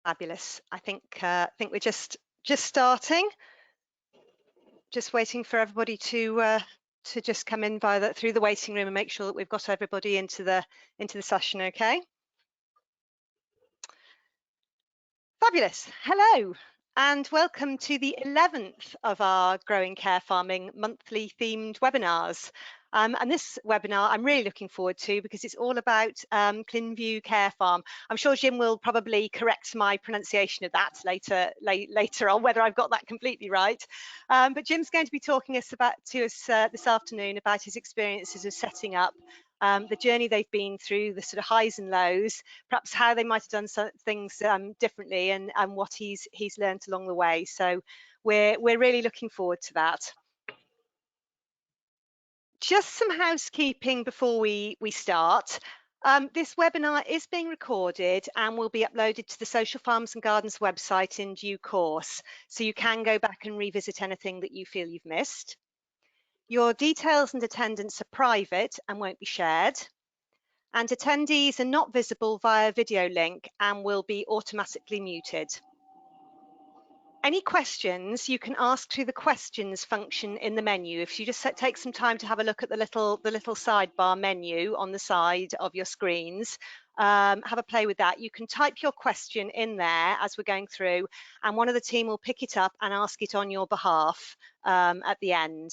Fabulous. I think we're just starting. Just waiting for everybody to just come in through the waiting room and make sure that we've got everybody into the session. Okay. Fabulous. Hello and welcome to the 11th of our Growing Care Farming monthly themed webinars. And this webinar I'm really looking forward to because it's all about Clynfyw Care Farm. I'm sure Jim will probably correct my pronunciation of that later on, whether I've got that completely right. But Jim's going to be talking to us this afternoon about his experiences of setting up, the journey they've been through, the sort of highs and lows, perhaps how they might have done some things differently, and what he's learned along the way. So we're really looking forward to that. Just some housekeeping before we start. This webinar is being recorded and will be uploaded to the Social Farms and Gardens website in due course, so you can go back and revisit anything that you feel you've missed. Your details and attendance are private and won't be shared, and attendees are not visible via video link and will be automatically muted. Any questions you can ask through the questions function in the menu. If you just take some time to have a look at the little sidebar menu on the side of your screens, have a play with that. You can type your question in there as we're going through, and one of the team will pick it up and ask it on your behalf at the end.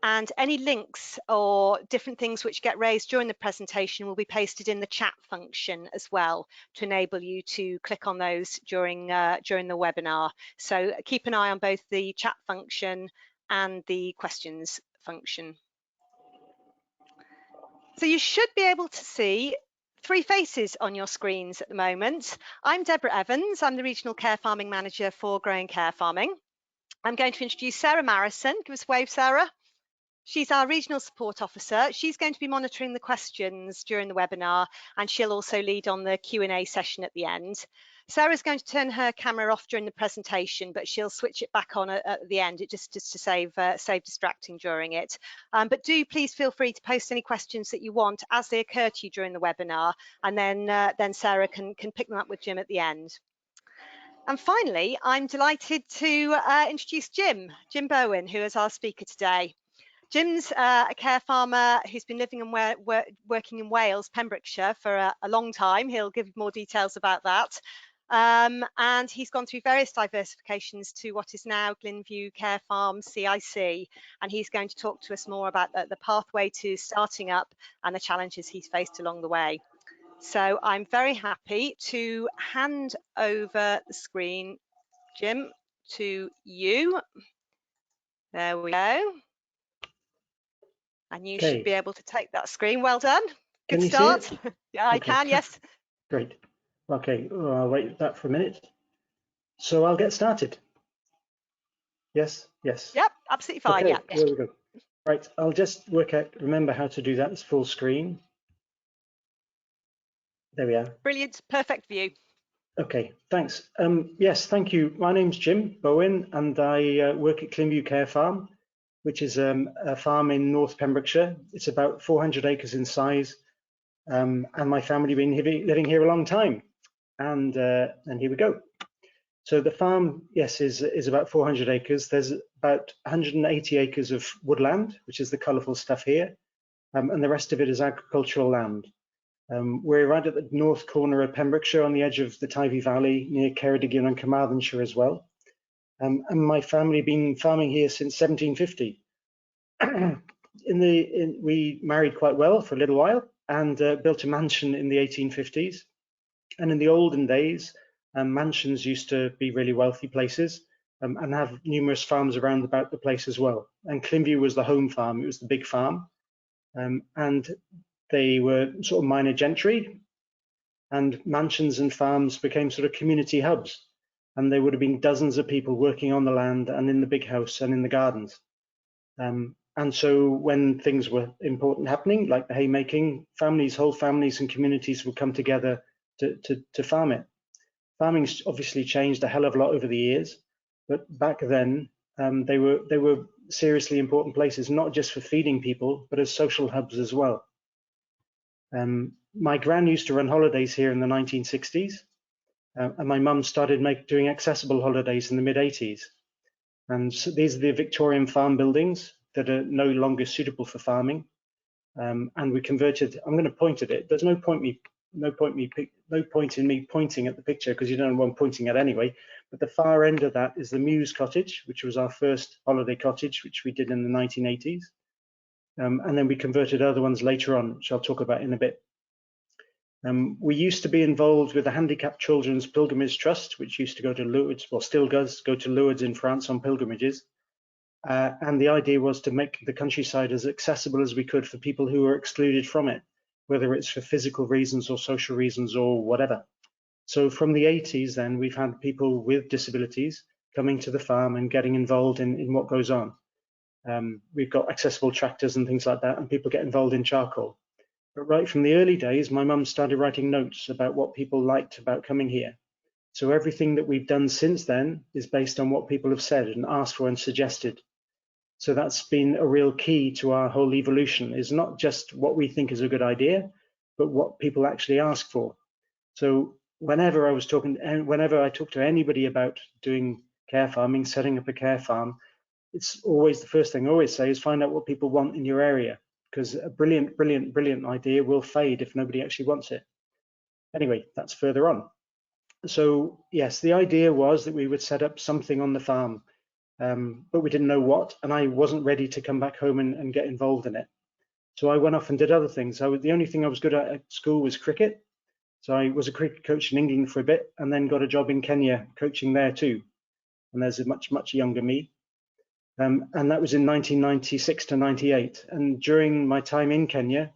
And any links or different things which get raised during the presentation will be pasted in the chat function as well, to enable you to click on those during the webinar. So keep an eye on both the chat function and the questions function. So you should be able to see three faces on your screens at the moment. I'm Deborah Evans. I'm the Regional Care Farming Manager for Growing Care Farming. I'm going to introduce Sarah Marison. Give us a wave, Sarah. She's our Regional Support Officer. She's going to be monitoring the questions during the webinar, and she'll also lead on the Q&A session at the end. Sarah's going to turn her camera off during the presentation, but she'll switch it back on at the end, just to save distracting during it. But do please feel free to post any questions that you want as they occur to you during the webinar, and then Sarah can pick them up with Jim at the end. And finally, I'm delighted to introduce Jim Bowen, who is our speaker today. Jim's a care farmer who's been living and working in Wales, Pembrokeshire, for a long time. He'll give more details about that. And he's gone through various diversifications to what is now Clynfyw Care Farm CIC. And he's going to talk to us more about the pathway to starting up and the challenges he's faced along the way. So I'm very happy to hand over the screen, Jim, to you. There we go. And you should be able to take that screen. Well done. Good start. Yeah, I can, yes. Great. Okay, I'll wait that for a minute. So I'll get started. Yes, yes. Yep, absolutely fine. Okay, yeah. There we go. Right, I'll just remember how to do that. It's full screen. There we are. Brilliant, perfect view. Okay, thanks. Yes, thank you. My name's Jim Bowen, and I work at Clynfyw Care Farm, which is a farm in North Pembrokeshire. It's about 400 acres in size, and my family have been living here a long time. And here we go. So the farm, yes, is about 400 acres. There's about 180 acres of woodland, which is the colourful stuff here, and the rest of it is agricultural land. We're right at the north corner of Pembrokeshire, on the edge of the Teifi Valley, near Ceredigion and Carmarthenshire as well. And my family have been farming here since 1750. We married quite well for a little while and built a mansion in the 1850s. And in the olden days, mansions used to be really wealthy places and have numerous farms around about the place as well. And Clynfyw was the home farm, it was the big farm. And they were sort of minor gentry, and mansions and farms became sort of community hubs. And there would have been dozens of people working on the land and in the big house and in the gardens. And so when things were important happening, like the haymaking, whole families and communities would come together to farm it. Farming's obviously changed a hell of a lot over the years, but back then they were seriously important places, not just for feeding people, but as social hubs as well. My gran used to run holidays here in the 1960s. and my mum started doing accessible holidays in the mid-80s. And so these are the Victorian farm buildings that are no longer suitable for farming. And we converted. I'm going to point at it. There's no point in me pointing at the picture because you don't know what I'm pointing at anyway. But the far end of that is the Mews Cottage, which was our first holiday cottage, which we did in the 1980s. And then we converted other ones later on, which I'll talk about in a bit. We used to be involved with the Handicapped Children's Pilgrimage Trust, which used to go to Lourdes, or still does go to Lourdes in France on pilgrimages. And the idea was to make the countryside as accessible as we could for people who were excluded from it, whether it's for physical reasons or social reasons or whatever. So from the 80s then, we've had people with disabilities coming to the farm and getting involved in what goes on. We've got accessible tractors and things like that, and people get involved in charcoal. But right from the early days, my mum started writing notes about what people liked about coming here. So everything that we've done since then is based on what people have said and asked for and suggested. So that's been a real key to our whole evolution, is not just what we think is a good idea, but what people actually ask for. So whenever I talk to anybody about doing care farming, setting up a care farm, it's always the first thing I always say is find out what people want in your area, because a brilliant idea will fade if nobody actually wants it. Anyway, that's further on. So yes, the idea was that we would set up something on the farm, but we didn't know what, and I wasn't ready to come back home and get involved in it. So I went off and did other things. The only thing I was good at school was cricket. So I was a cricket coach in England for a bit, and then got a job in Kenya coaching there too. And there's a much younger me. And that was in 1996 to 98. And during my time in Kenya,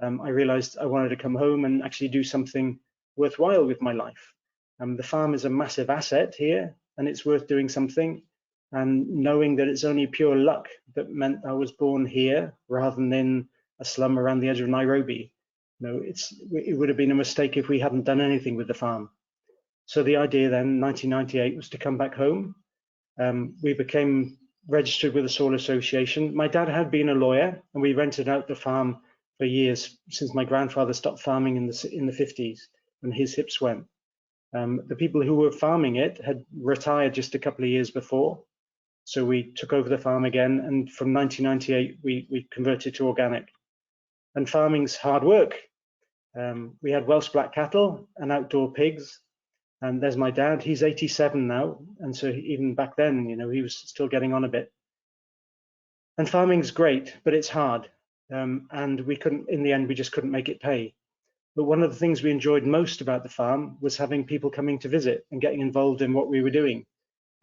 I realized I wanted to come home and actually do something worthwhile with my life. The farm is a massive asset here, and it's worth doing something. And knowing that it's only pure luck that meant I was born here rather than in a slum around the edge of Nairobi. It would have been a mistake if we hadn't done anything with the farm. So the idea then, 1998, was to come back home. We became registered with the Soil Association. My dad had been a lawyer, and we rented out the farm for years since my grandfather stopped farming in the 50s when his hips went. The people who were farming it had retired just a couple of years before. So we took over the farm again, and from 1998, we converted to organic. And farming's hard work. We had Welsh black cattle and outdoor pigs. And there's my dad, he's 87 now. And so even back then, he was still getting on a bit. And farming's great, but it's hard. And in the end, we just couldn't make it pay. But one of the things we enjoyed most about the farm was having people coming to visit and getting involved in what we were doing.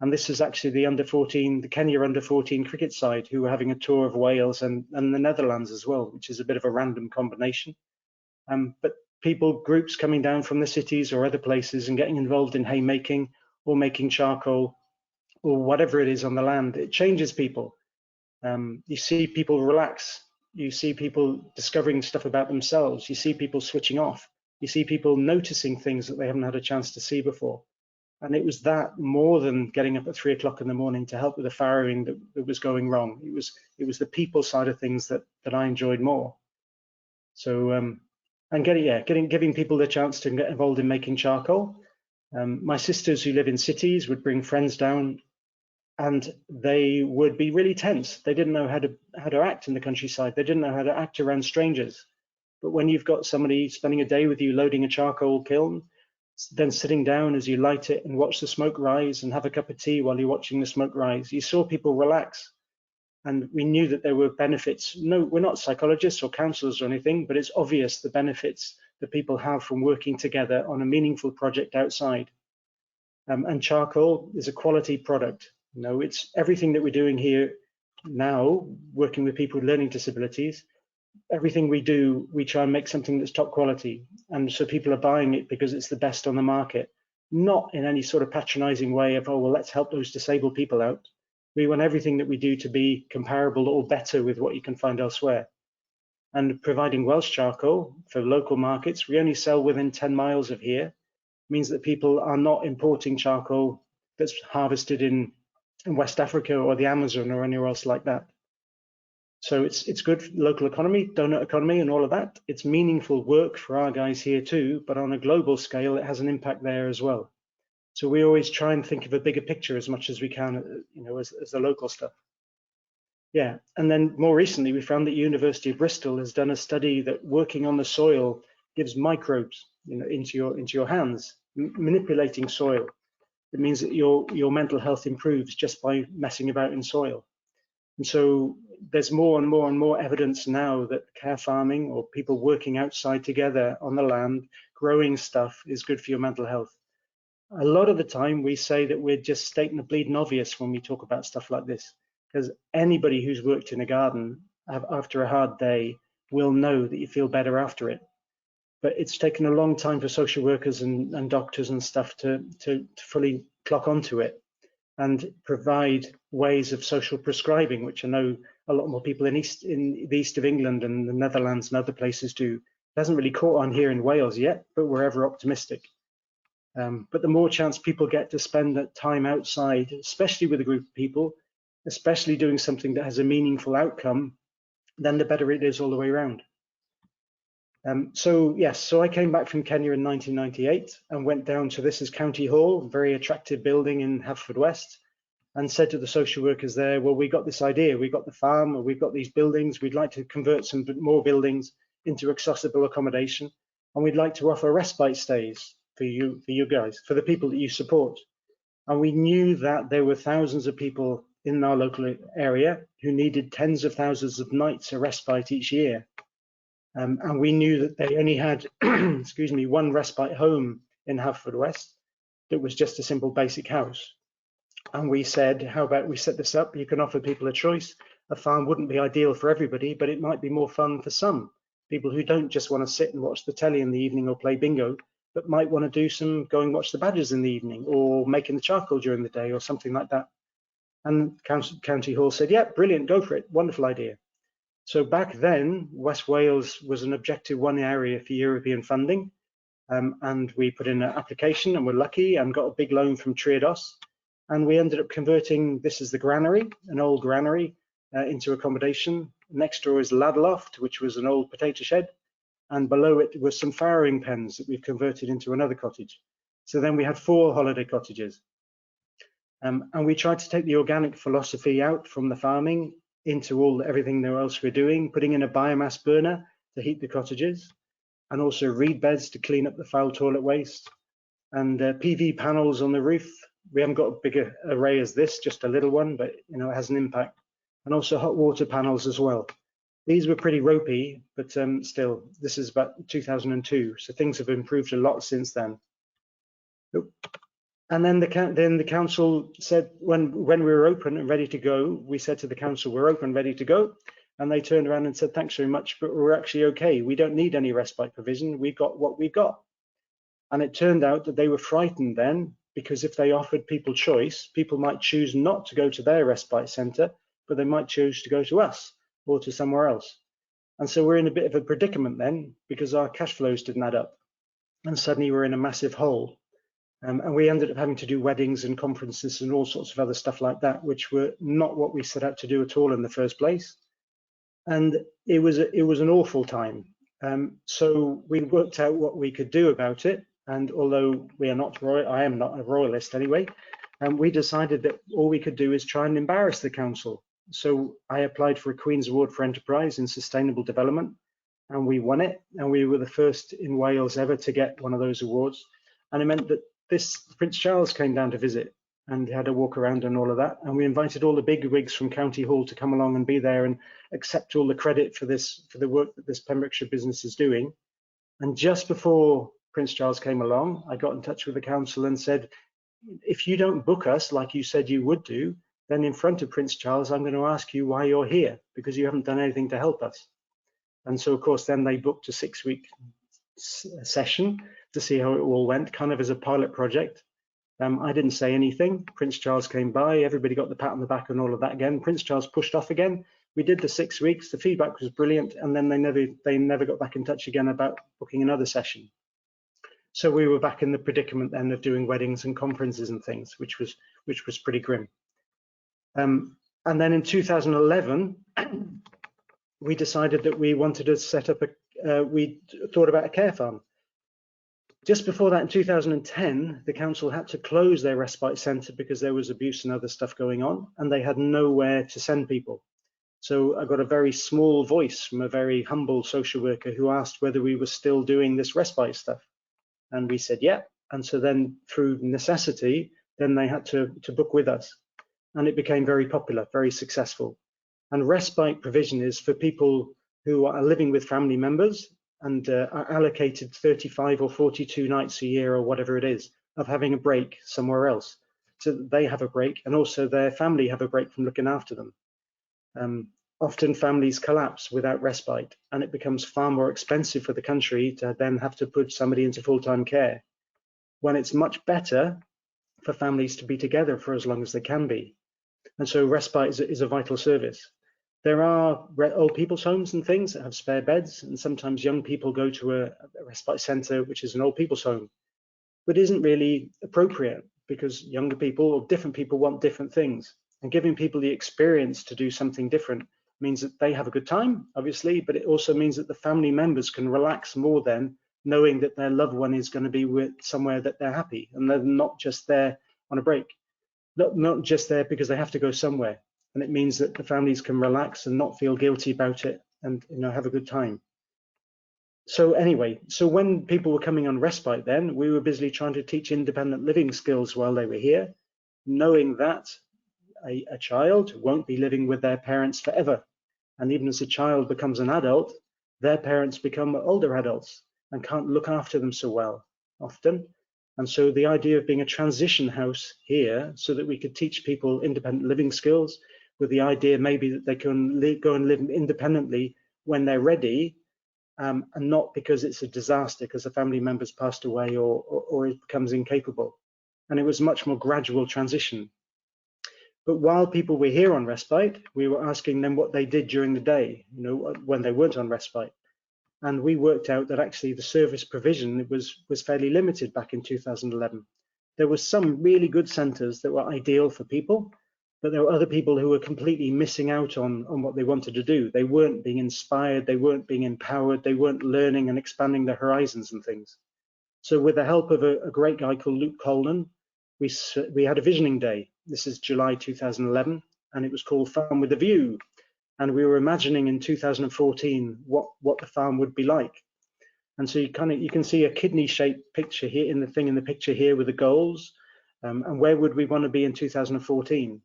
And this is actually the Kenya under 14 cricket side, who were having a tour of Wales and the Netherlands as well, which is a bit of a random combination. But groups coming down from the cities or other places and getting involved in haymaking or making charcoal or whatever it is on the land, it changes people. You see people relax. You see people discovering stuff about themselves. You see people switching off. You see people noticing things that they haven't had a chance to see before. And it was that more than getting up at 3 o'clock in the morning to help with the farrowing that was going wrong. It was the people side of things that I enjoyed more. So and giving people the chance to get involved in making charcoal. My sisters who live in cities would bring friends down, and they would be really tense. They didn't know how to act in the countryside. They didn't know how to act around strangers. But when you've got somebody spending a day with you loading a charcoal kiln, then sitting down as you light it and watch the smoke rise and have a cup of tea while you're watching the smoke rise, you saw people relax. And we knew that there were benefits. No, we're not psychologists or counselors or anything, but it's obvious the benefits that people have from working together on a meaningful project outside. And charcoal is a quality product. It's everything that we're doing here now, working with people with learning disabilities. Everything we do, we try and make something that's top quality. And so people are buying it because it's the best on the market, not in any sort of patronizing way of, oh, well, let's help those disabled people out. We want everything that we do to be comparable or better with what you can find elsewhere. And providing Welsh charcoal for local markets, we only sell within 10 miles of here, means that people are not importing charcoal that's harvested in West Africa or the Amazon or anywhere else like that. So it's good for local economy, donut economy and all of that. It's meaningful work for our guys here too, but on a global scale, it has an impact there as well. So we always try and think of a bigger picture as much as we can, you know, as the local stuff. Yeah, and then more recently, we found that University of Bristol has done a study that working on the soil gives microbes, you know, into your hands, manipulating soil. It means that your mental health improves just by messing about in soil. And so there's more and more and more evidence now that care farming or people working outside together on the land, growing stuff is good for your mental health. A lot of the time we say that we're just stating the bleeding obvious when we talk about stuff like this, because anybody who's worked in a garden after a hard day will know that you feel better after it. But it's taken a long time for social workers and doctors and stuff to fully clock onto it and provide ways of social prescribing, which I know a lot more people in the east of England and the Netherlands and other places do. It hasn't really caught on here in Wales yet, but we're ever optimistic. But the more chance people get to spend that time outside, especially with a group of people, especially doing something that has a meaningful outcome, then the better it is all the way around. So yes, so I came back from Kenya in 1998 and went down to, this is County Hall, a very attractive building in Haverfordwest, and said to the social workers there, well, we got this idea, we got the farm, or we've got these buildings, we'd like to convert some more buildings into accessible accommodation, and we'd like to offer respite stays for you guys, for the people that you support. And we knew that there were thousands of people in our local area who needed tens of thousands of nights of respite each year. And we knew that they only had, excuse me, one respite home in Haverfordwest that was just a simple basic house. And we said, how about we set this up? You can offer people a choice. A farm wouldn't be ideal for everybody, but it might be more fun for some people who don't just want to sit and watch the telly in the evening or play bingo, but might want to do some go and watch the badgers in the evening or making the charcoal during the day or something like that. And County Hall said, yeah, brilliant, go for it, wonderful idea. So back then, West Wales was an Objective 1 area for European funding, and we put in an application and we're lucky and got a big loan from Triodos, and we ended up converting, this is the granary, an old granary, into accommodation. Next door is Lad Loft, which was an old potato shed, and below it were some farrowing pens that we've converted into another cottage. So then we had 4 holiday cottages. And we tried to take the organic philosophy out from the farming into everything else we're doing, putting in a biomass burner to heat the cottages, and also reed beds to clean up the foul toilet waste, and PV panels on the roof. We haven't got a bigger array as this, just a little one, but you know, it has an impact. And also hot water panels as well. These were pretty ropey, but still, this is about 2002, so things have improved a lot since then. And then the council said, when we were open and ready to go, we said to the council, we're open, ready to go. And they turned around and said, thanks very much, but we're actually okay. We don't need any respite provision. We've got what we've got. And it turned out that they were frightened then, because if they offered people choice, people might choose not to go to their respite centre, but they might choose to go to us or to somewhere else. And so we're in a bit of a predicament then, because our cash flows didn't add up. And suddenly we're in a massive hole. And we ended up having to do weddings and conferences and all sorts of other stuff like that, which were not what we set out to do at all in the first place. And it was an awful time. So we worked out what we could do about it. And although we are not I am not a royalist anyway, we decided that all we could do is try and embarrass the council. So I applied for a Queen's Award for Enterprise in Sustainable Development, and we won it. And we were the first in Wales ever to get one of those awards. And it meant that Prince Charles came down to visit and had a walk around and all of that. And we invited all the big wigs from County Hall to come along and be there and accept all the credit for the work that this Pembrokeshire business is doing. And just before Prince Charles came along, I got in touch with the council and said, if you don't book us like you said you would do, then in front of Prince Charles, I'm going to ask you why you're here, because you haven't done anything to help us. And so, of course, then they booked a 6-week session to see how it all went, kind of as a pilot project. I didn't say anything. Prince Charles came by, everybody got the pat on the back and all of that again. Prince Charles pushed off again. We did the 6 weeks, the feedback was brilliant, and then they never got back in touch again about booking another session. So we were back in the predicament then of doing weddings and conferences and things, which was pretty grim. And then in 2011, we decided that we wanted to set up we thought about a care farm. Just before that, in 2010, the council had to close their respite centre because there was abuse and other stuff going on, and they had nowhere to send people. So I got a very small voice from a very humble social worker who asked whether we were still doing this respite stuff. And we said, yeah. And so then through necessity, then they had to book with us. And it became very popular, very successful. And respite provision is for people who are living with family members and are allocated 35 or 42 nights a year or whatever it is of having a break somewhere else. So that they have a break and also their family have a break from looking after them. Often families collapse without respite, and it becomes far more expensive for the country to then have to put somebody into full-time care, when it's much better for families to be together for as long as they can be. And so respite is a vital service. There are old people's homes and things that have spare beds, and sometimes young people go to a respite centre, which is an old people's home, but isn't really appropriate because younger people or different people want different things. And giving people the experience to do something different means that they have a good time, obviously, but it also means that the family members can relax more then, knowing that their loved one is going to be with somewhere that they're happy and they're not just there on a break, not just there because they have to go somewhere. And it means that the families can relax and not feel guilty about it and have a good time. So anyway, so when people were coming on respite then, we were busily trying to teach independent living skills while they were here, knowing that a child won't be living with their parents forever. And even as a child becomes an adult, their parents become older adults and can't look after them so well often. And so the idea of being a transition house here so that we could teach people independent living skills with the idea maybe that they can go and live independently when they're ready, and not because it's a disaster because a family member's passed away or it becomes incapable. And it was much more gradual transition. But while people were here on respite, we were asking them what they did during the day, when they weren't on respite. And we worked out that actually the service provision was fairly limited back in 2011. There were some really good centres that were ideal for people, but there were other people who were completely missing out on what they wanted to do. They weren't being inspired, they weren't being empowered, they weren't learning and expanding their horizons and things. So with the help of a great guy called Luke Coleman, we had a visioning day. This is July 2011, and it was called Farm with a View. And we were imagining in 2014 what the farm would be like. And so you can see a kidney-shaped picture here in the picture here with the goals, and where would we want to be in 2014?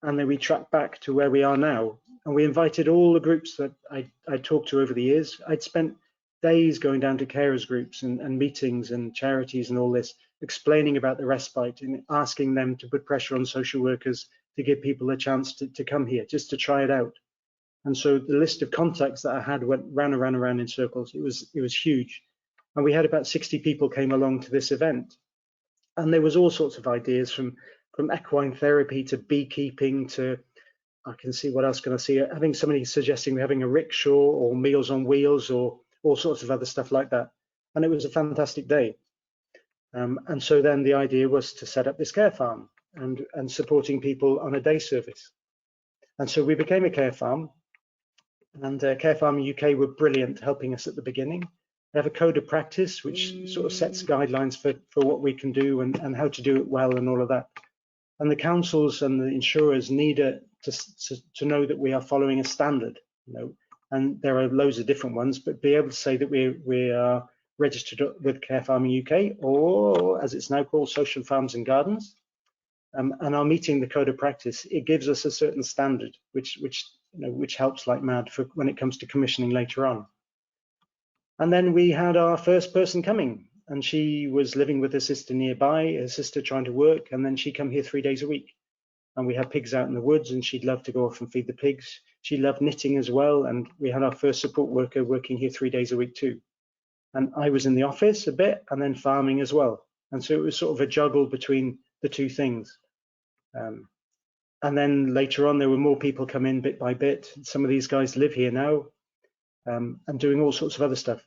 And then we tracked back to where we are now, and we invited all the groups that I talked to over the years. I'd spent days going down to carers groups and meetings and charities and all this, explaining about the respite and asking them to put pressure on social workers to give people a chance to come here, just to try it out. And so the list of contacts that I had went round and round and round in circles. It was huge. And we had about 60 people came along to this event. And there was all sorts of ideas from equine therapy to beekeeping to, I can see what else can I see, having somebody suggesting we're having a rickshaw or Meals on Wheels or all sorts of other stuff like that. And it was a fantastic day. And so then the idea was to set up this care farm and supporting people on a day service. And so we became a care farm, and Care Farm UK were brilliant helping us at the beginning. They have a code of practice which sort of sets guidelines for what we can do and how to do it well and all of that. And the councils and the insurers need to know that we are following a standard, and there are loads of different ones, but be able to say that we are registered with Care Farming UK, or as it's now called, Social Farms and Gardens, and are meeting the code of practice. It gives us a certain standard, which helps like mad for when it comes to commissioning later on. And then we had our first person coming, and she was living with her sister nearby, her sister trying to work, and then she'd come here 3 days a week. And we had pigs out in the woods, and she'd love to go off and feed the pigs. She loved knitting as well, and we had our first support worker working here 3 days a week too. And I was in the office a bit, and then farming as well. And so it was sort of a juggle between the two things. And then later on, there were more people come in bit by bit. Some of these guys live here now, and doing all sorts of other stuff.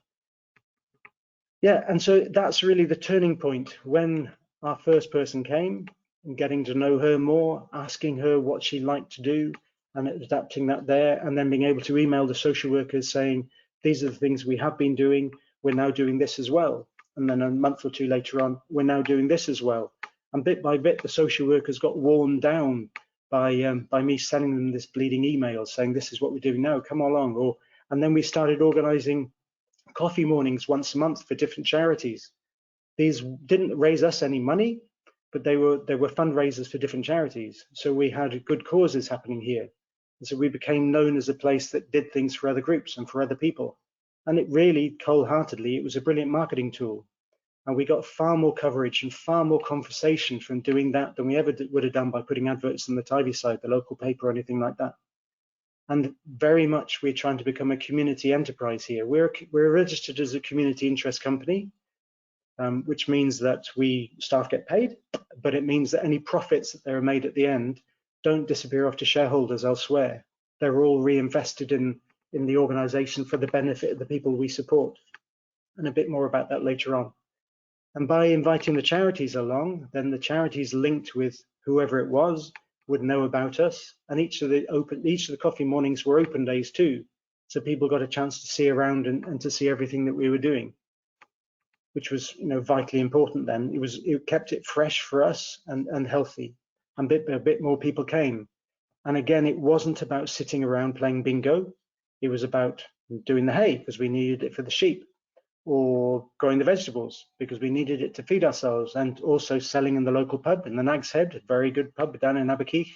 Yeah, and so that's really the turning point when our first person came, and getting to know her more, asking her what she liked to do and adapting that there, and then being able to email the social workers saying, these are the things we have been doing, we're now doing this as well. And then a month or two later on, we're now doing this as well. And bit by bit, the social workers got worn down by me sending them this bleeding email saying, this is what we're doing now, come along. And then we started organizing coffee mornings once a month for different charities. These didn't raise us any money, but they were fundraisers for different charities. So we had good causes happening here. And so we became known as a place that did things for other groups and for other people. And it really, wholeheartedly, it was a brilliant marketing tool. And we got far more coverage and far more conversation from doing that than we ever would have done by putting adverts in the Tyneside, the local paper, or anything like that. And very much we're trying to become a community enterprise here. We're registered as a community interest company, which means that staff get paid, but it means that any profits that are made at the end don't disappear off to shareholders elsewhere. They're all reinvested in the organisation for the benefit of the people we support. And a bit more about that later on. And by inviting the charities along, then the charities linked with whoever it was would know about us. And each of the coffee mornings were open days too. So people got a chance to see around and to see everything that we were doing, which was, vitally important then. It kept it fresh for us and healthy. And a bit more people came. And again, it wasn't about sitting around playing bingo. It was about doing the hay because we needed it for the sheep, or growing the vegetables because we needed it to feed ourselves, and also selling in the local pub in the Nag's Head, a very good pub down in Aberkeith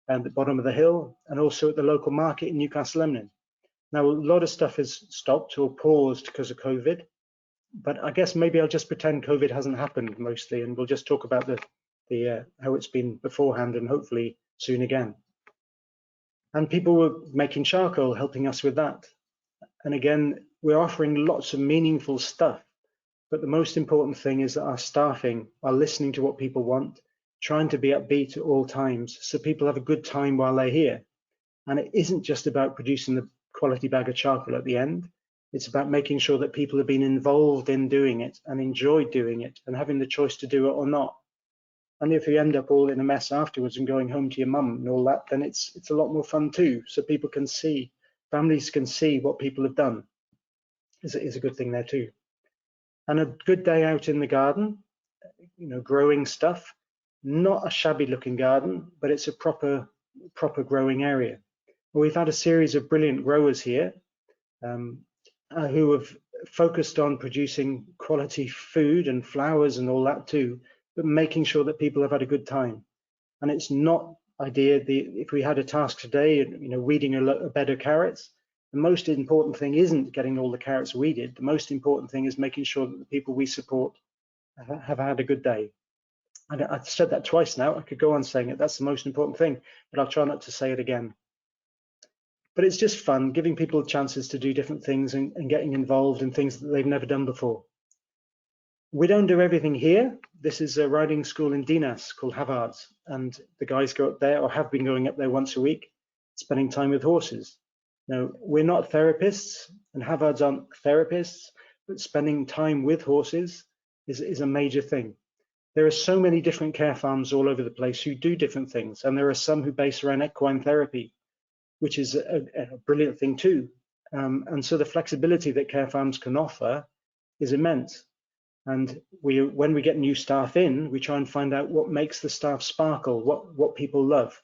and at the bottom of the hill, and also at the local market in Newcastle Emlyn. Now, a lot of stuff has stopped or paused because of COVID, but I guess maybe I'll just pretend COVID hasn't happened mostly, and we'll just talk about the how it's been beforehand and hopefully soon again. And people were making charcoal, helping us with that. And again, we're offering lots of meaningful stuff, but the most important thing is that our staffing are listening to what people want, trying to be upbeat at all times so people have a good time while they're here. And it isn't just about producing the quality bag of charcoal at the end. It's about making sure that people have been involved in doing it and enjoyed doing it and having the choice to do it or not. And if you end up all in a mess afterwards and going home to your mum and all that, then it's a lot more fun too. So people can see, families can see what people have done. Is a good thing there too. And a good day out in the garden, growing stuff, not a shabby looking garden, but it's a proper growing area. We've had a series of brilliant growers here who have focused on producing quality food and flowers and all that too, but making sure that people have had a good time. And it's not if we had a task today, weeding a bed of carrots, the most important thing isn't getting all the carrots weeded. The most important thing is making sure that the people we support have had a good day. And I've said that twice now. I could go on saying it. That's the most important thing, but I'll try not to say it again. But it's just fun, giving people chances to do different things and getting involved in things that they've never done before. We don't do everything here. This is a riding school in Dinas called Havards, and the guys go up there, or have been going up there once a week, spending time with horses. Now, we're not therapists, and Havards aren't therapists, but spending time with horses is a major thing. There are so many different care farms all over the place who do different things, and there are some who base around equine therapy, which is a brilliant thing too. And so the flexibility that care farms can offer is immense. And when we get new staff in, we try and find out what makes the staff sparkle, what people love.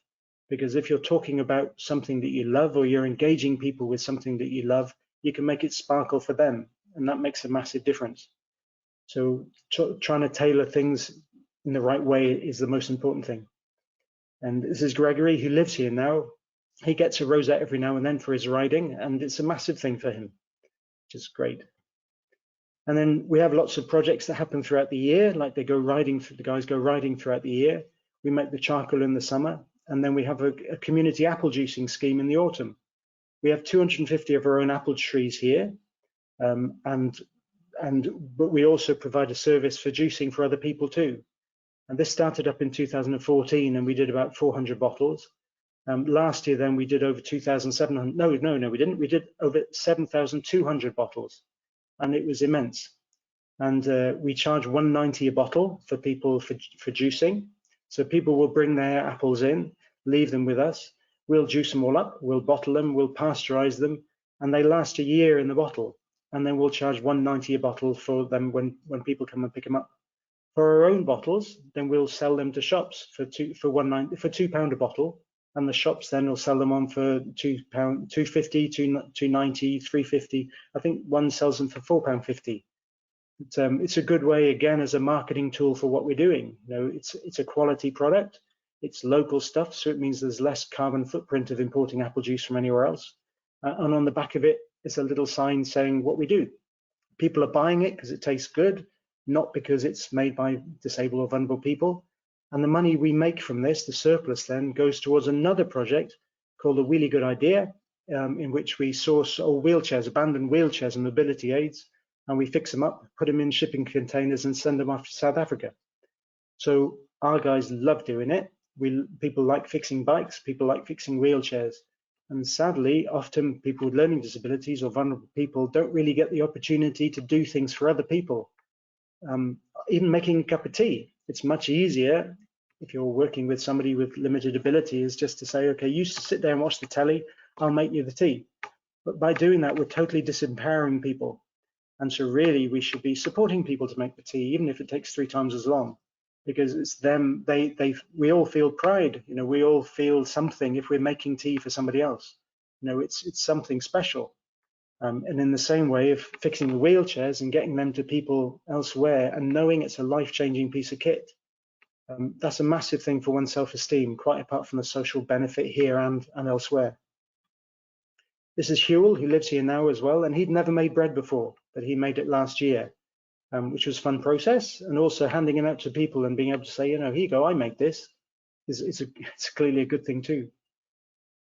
Because if you're talking about something that you love, or you're engaging people with something that you love, you can make it sparkle for them, and that makes a massive difference. So trying to tailor things in the right way is the most important thing. And this is Gregory, who lives here now. He gets a rosette every now and then for his riding, and it's a massive thing for him, which is great. And then we have lots of projects that happen throughout the year, like the guys go riding throughout the year. We make the charcoal in the summer, and then we have a community apple juicing scheme in the autumn. We have 250 of our own apple trees here, but we also provide a service for juicing for other people too. And this started up in 2014, and we did about 400 bottles. Last year, then we did over 2,700. No, we didn't. We did over 7,200 bottles, and it was immense. And we charge $1.90 a bottle for people for juicing. So people will bring their apples in, leave them with us. We'll juice them all up. We'll bottle them. We'll pasteurize them, and they last a year in the bottle. and then we'll charge £1.90 a bottle for them when people come and pick them up. For our own bottles, then we'll sell them to shops for £2 a bottle, and the shops then will sell them on for £2, £2.50, £2.90, £3.50. I think one sells them for £4.50. It's a good way, again, as a marketing tool for what we're doing. You know, it's a quality product. It's local stuff, so it means there's less carbon footprint of importing apple juice from anywhere else. And on the back of it, it's a little sign saying what we do. People are buying it because it tastes good, not because it's made by disabled or vulnerable people. And the money we make from this, the surplus, then goes towards another project called The Really Good Idea, in which we source old wheelchairs, abandoned wheelchairs and mobility aids, and we fix them up, put them in shipping containers and send them off to South Africa. So our guys love doing it. People like fixing bikes, people like fixing wheelchairs. And sadly, often people with learning disabilities or vulnerable people don't really get the opportunity to do things for other people. Even making a cup of tea, it's much easier if you're working with somebody with limited ability, is just to say, okay, you sit there and watch the telly, I'll make you the tea. But by doing that, we're totally disempowering people. And so really, we should be supporting people to make the tea, even if it takes 3 times as long, because it's them. We all feel pride. You know, we all feel something if we're making tea for somebody else. You know, it's something special. And in the same way of fixing the wheelchairs and getting them to people elsewhere and knowing it's a life-changing piece of kit, that's a massive thing for one's self-esteem, quite apart from the social benefit here and elsewhere. This is Huel, who lives here now as well, and he'd never made bread before, but he made it last year, which was a fun process. And also handing it out to people and being able to say, you know, here you go, I make this, it's clearly a good thing too.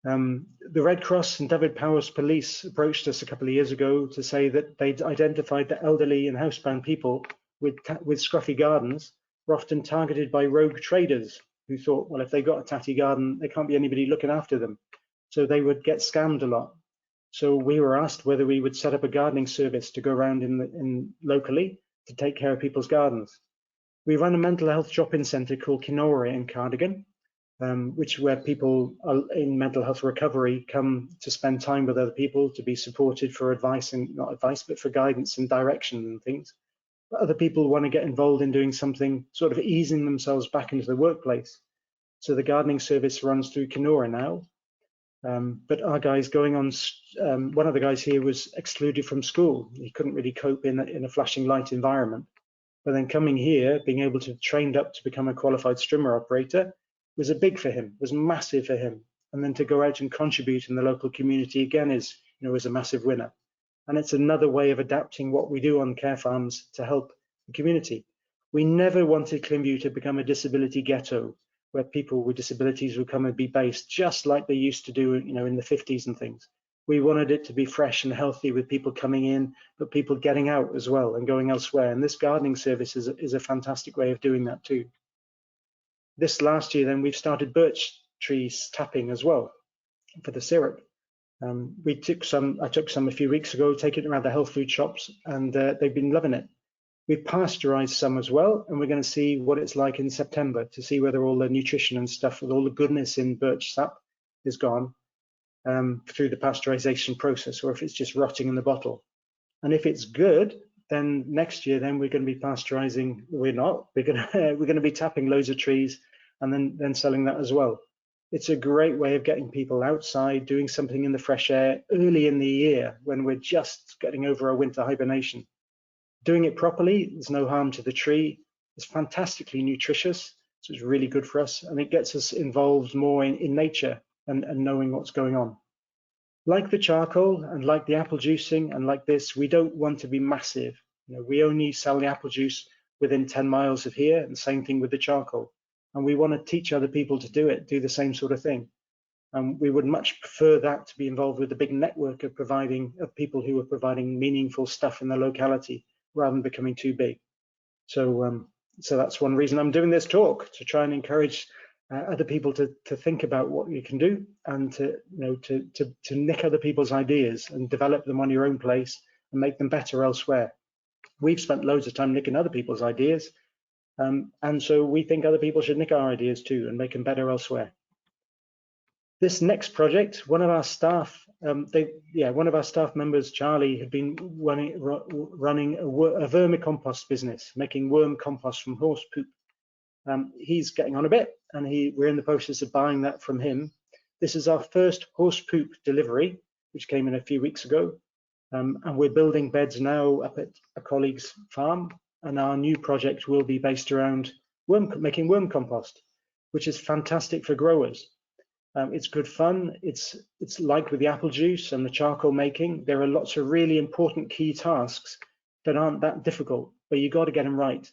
The Red Cross and David Powers Police approached us a couple of years ago to say that they'd identified that elderly and housebound people with scruffy gardens were often targeted by rogue traders who thought, well, if they got a tatty garden, there can't be anybody looking after them. So they would get scammed a lot. So we were asked whether we would set up a gardening service to go around locally to take care of people's gardens. We run a mental health drop-in centre called Kenora in Cardigan, where people in mental health recovery come to spend time with other people, to be supported for advice, and not advice, but for guidance and direction and things. But other people want to get involved in doing something, sort of easing themselves back into the workplace. So the gardening service runs through Kenora now. But our guys going on, one of the guys here was excluded from school. He couldn't really cope in a flashing light environment. But then coming here, being able to trained up to become a qualified strimmer operator was big for him, was massive for him. And then to go out and contribute in the local community again is a massive winner. And it's another way of adapting what we do on care farms to help the community. We never wanted Clynfyw to become a disability ghetto, where people with disabilities would come and be based just like they used to do, in the 50s and things. We wanted it to be fresh and healthy, with people coming in, but people getting out as well and going elsewhere. And this gardening service is a fantastic way of doing that too. This last year, then, we've started birch trees tapping as well for the syrup. I took some a few weeks ago, taking it around the health food shops, and they've been loving it. We've pasteurized some as well, and we're going to see what it's like in September to see whether all the nutrition and stuff, with all the goodness in birch sap, is gone through the pasteurization process, or if it's just rotting in the bottle. And if it's good, then next year, then we're going to be pasteurizing. We're going to be tapping loads of trees and then selling that as well. It's a great way of getting people outside, doing something in the fresh air early in the year when we're just getting over our winter hibernation. Doing it properly, there's no harm to the tree. It's fantastically nutritious, so it's really good for us, and it gets us involved more in nature and knowing what's going on. Like the charcoal and like the apple juicing and like this, we don't want to be massive. We only sell the apple juice within 10 miles of here, and the same thing with the charcoal. And we want to teach other people to do it, do the same sort of thing. We would much prefer that to be involved with a big network of people who are providing meaningful stuff in the locality, rather than becoming too big. So that's one reason I'm doing this talk, to try and encourage other people to think about what you can do, and to nick other people's ideas and develop them on your own place and make them better elsewhere. We've spent loads of time nicking other people's ideas, and so we think other people should nick our ideas too and make them better elsewhere. This next project, one of our staff, one of our staff members, Charlie, had been running a vermicompost business, making worm compost from horse poop. He's getting on a bit, and we're in the process of buying that from him. This is our first horse poop delivery, which came in a few weeks ago, and we're building beds now up at a colleague's farm, and our new project will be based around making worm compost, which is fantastic for growers. It's good fun. It's like with the apple juice and the charcoal making, there are lots of really important key tasks that aren't that difficult, but you got to get them right.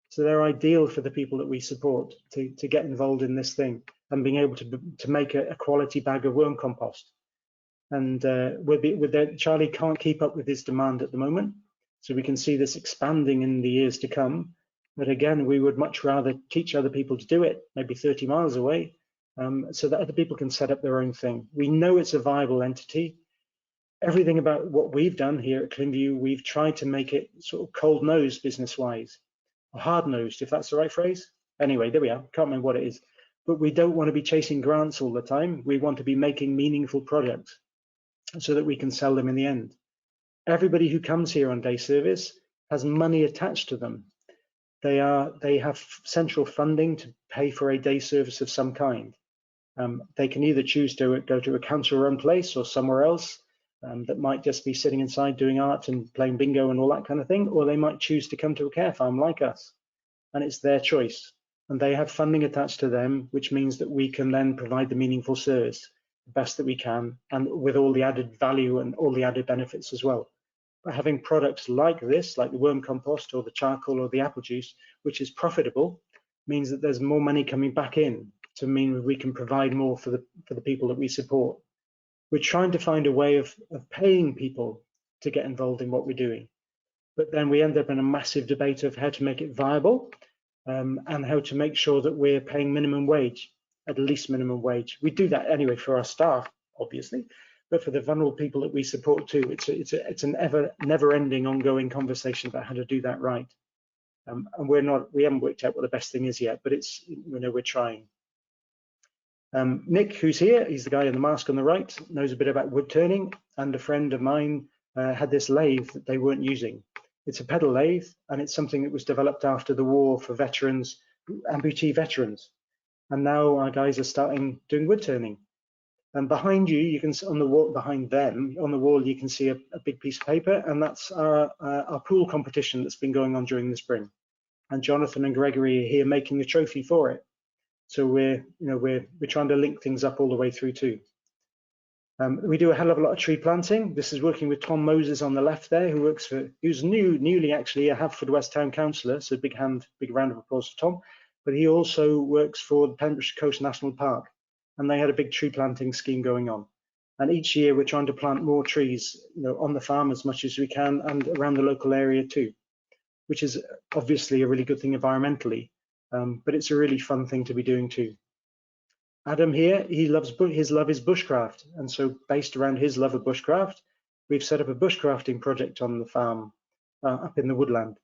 So they're ideal for the people that we support to get involved in this thing and being able to make a quality bag of worm compost. And Charlie can't keep up with his demand at the moment, so we can see this expanding in the years to come. But again, we would much rather teach other people to do it, maybe 30 miles away, so that other people can set up their own thing. We know it's a viable entity. Everything about what we've done here at Clynfyw, we've tried to make it sort of cold-nosed business-wise, or hard-nosed, if that's the right phrase. Anyway, there we are. Can't remember what it is. But we don't want to be chasing grants all the time. We want to be making meaningful products so that we can sell them in the end. Everybody who comes here on day service has money attached to them. They have central funding to pay for a day service of some kind. They can either choose to go to a council-run place or somewhere else that might just be sitting inside doing art and playing bingo and all that kind of thing, or they might choose to come to a care farm like us, and it's their choice. And they have funding attached to them, which means that we can then provide the meaningful service the best that we can, and with all the added value and all the added benefits as well. But having products like this, like the worm compost or the charcoal or the apple juice, which is profitable, means that there's more money coming back in to mean we can provide more for the people that we support. We're trying to find a way of paying people to get involved in what we're doing. But then we end up in a massive debate of how to make it viable and how to make sure that we're paying minimum wage, at least minimum wage. We do that anyway for our staff, obviously, but for the vulnerable people that we support too, it's an never-ending ongoing conversation about how to do that right. And we haven't worked out what the best thing is yet, but we're trying. Nick, who's here, he's the guy in the mask on the right, knows a bit about wood turning, and a friend of mine had this lathe that they weren't using. It's a pedal lathe, and it's something that was developed after the war for veterans, amputee veterans. And now our guys are starting doing wood turning. And behind you can on the wall, behind them, on the wall, you can see a big piece of paper, and that's our pool competition that's been going on during the spring. And Jonathan and Gregory are here making a trophy for it. So we're trying to link things up all the way through too. We do a hell of a lot of tree planting. This is working with Tom Moses on the left there, who's newly actually a Haverford West Town Councillor. So big round of applause for Tom. But he also works for the Pembrokeshire Coast National Park, and they had a big tree planting scheme going on. And each year we're trying to plant more trees, on the farm as much as we can and around the local area too, which is obviously a really good thing environmentally. But it's a really fun thing to be doing too. Adam here, his love is bushcraft, and so based around his love of bushcraft, we've set up a bushcrafting project on the farm up in the woodland.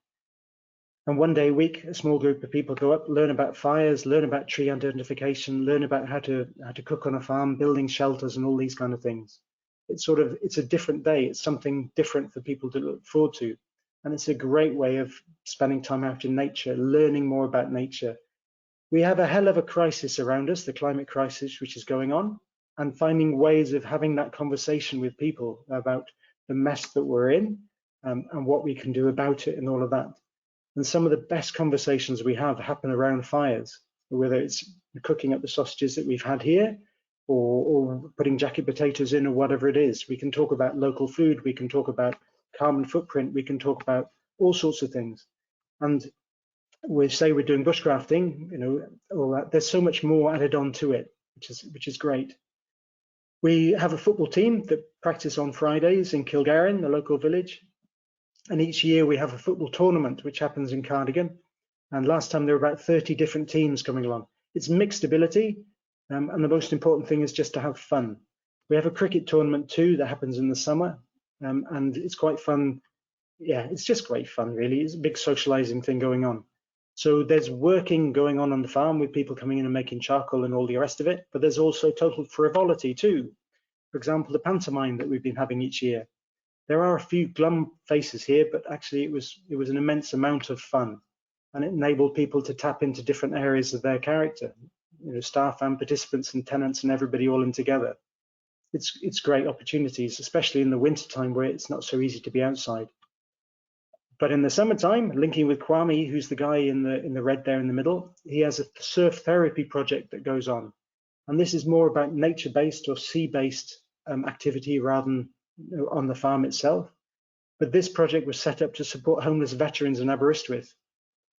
And one day a week, a small group of people go up, learn about fires, learn about tree identification, learn about how to cook on a farm, building shelters and all these kind of things. It's a different day. It's something different for people to look forward to. And it's a great way of spending time out in nature, learning more about nature. We have a hell of a crisis around us, the climate crisis, which is going on, and finding ways of having that conversation with people about the mess that we're in and what we can do about it and all of that. And some of the best conversations we have happen around fires, whether it's cooking up the sausages that we've had here or putting jacket potatoes in or whatever it is. We can talk about local food, we can talk about carbon footprint, we can talk about all sorts of things. And we say we're doing bushcrafting, all that. There's so much more added on to it, which is great. We have a football team that practice on Fridays in Kilgarran, the local village. And each year we have a football tournament, which happens in Cardigan. And last time there were about 30 different teams coming along. It's mixed ability. And the most important thing is just to have fun. We have a cricket tournament too that happens in the summer. And it's quite fun. Yeah, it's just great fun, really. It's a big socializing thing going on. So there's working going on the farm with people coming in and making charcoal and all the rest of it, but there's also total frivolity too. For example, the pantomime that we've been having each year. There are a few glum faces here, but actually it was an immense amount of fun, and it enabled people to tap into different areas of their character, staff and participants and tenants and everybody all in together. It's great opportunities, especially in the wintertime where it's not so easy to be outside. But in the summertime, linking with Kwame, who's the guy in the red there in the middle, he has a surf therapy project that goes on. And this is more about nature-based or sea-based activity rather than on the farm itself. But this project was set up to support homeless veterans in Aberystwyth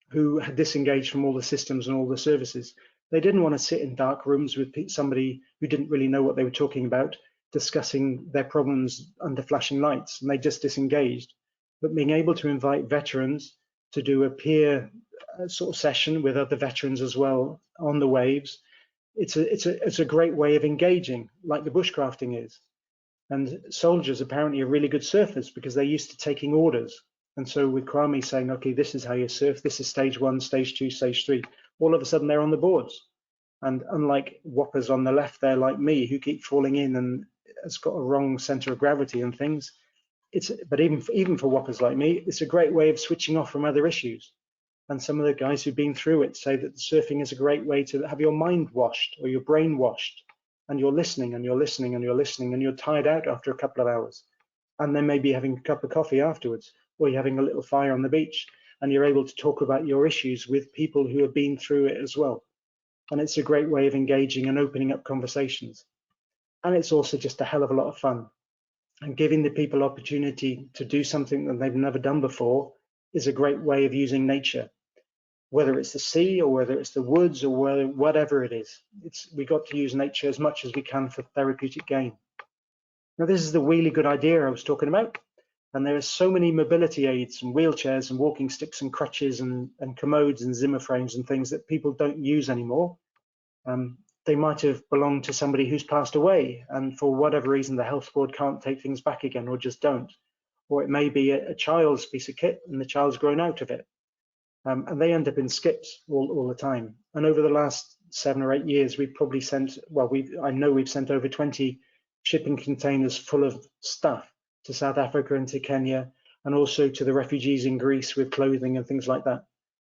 who had disengaged from all the systems and all the services. They didn't want to sit in dark rooms with somebody who didn't really know what they were talking about, discussing their problems under flashing lights, and they just disengaged. But being able to invite veterans to do a peer sort of session with other veterans as well on the waves, it's a great way of engaging, like the bushcrafting is. And soldiers apparently are really good surfers because they're used to taking orders. And so with Kwame saying, okay, this is how you surf, this is stage 1, stage 2, stage 3, all of a sudden they're on the boards. And unlike whoppers on the left there like me, who keep falling in and has got a wrong center of gravity and things, but even for whoppers like me, it's a great way of switching off from other issues. And some of the guys who've been through it say that surfing is a great way to have your mind washed or your brain washed, and you're listening and you're listening and you're listening and you're tired out after a couple of hours. And then maybe having a cup of coffee afterwards, or you're having a little fire on the beach and you're able to talk about your issues with people who have been through it as well. And it's a great way of engaging and opening up conversations. And it's also just a hell of a lot of fun. And giving the people opportunity to do something that they've never done before is a great way of using nature, whether it's the sea or whether it's the woods or whatever it is. We got to use nature as much as we can for therapeutic gain. Now, this is the really good idea I was talking about. And there are so many mobility aids and wheelchairs and walking sticks and crutches and commodes and Zimmer frames and things that people don't use anymore. They might have belonged to somebody who's passed away, and for whatever reason, the health board can't take things back again or just don't. Or it may be a child's piece of kit and the child's grown out of it. And they end up in skips all the time. And over the last 7 or 8 years, we've probably sent, I know we've sent over 20 shipping containers full of stuff to South Africa and to Kenya, and also to the refugees in Greece with clothing and things like that.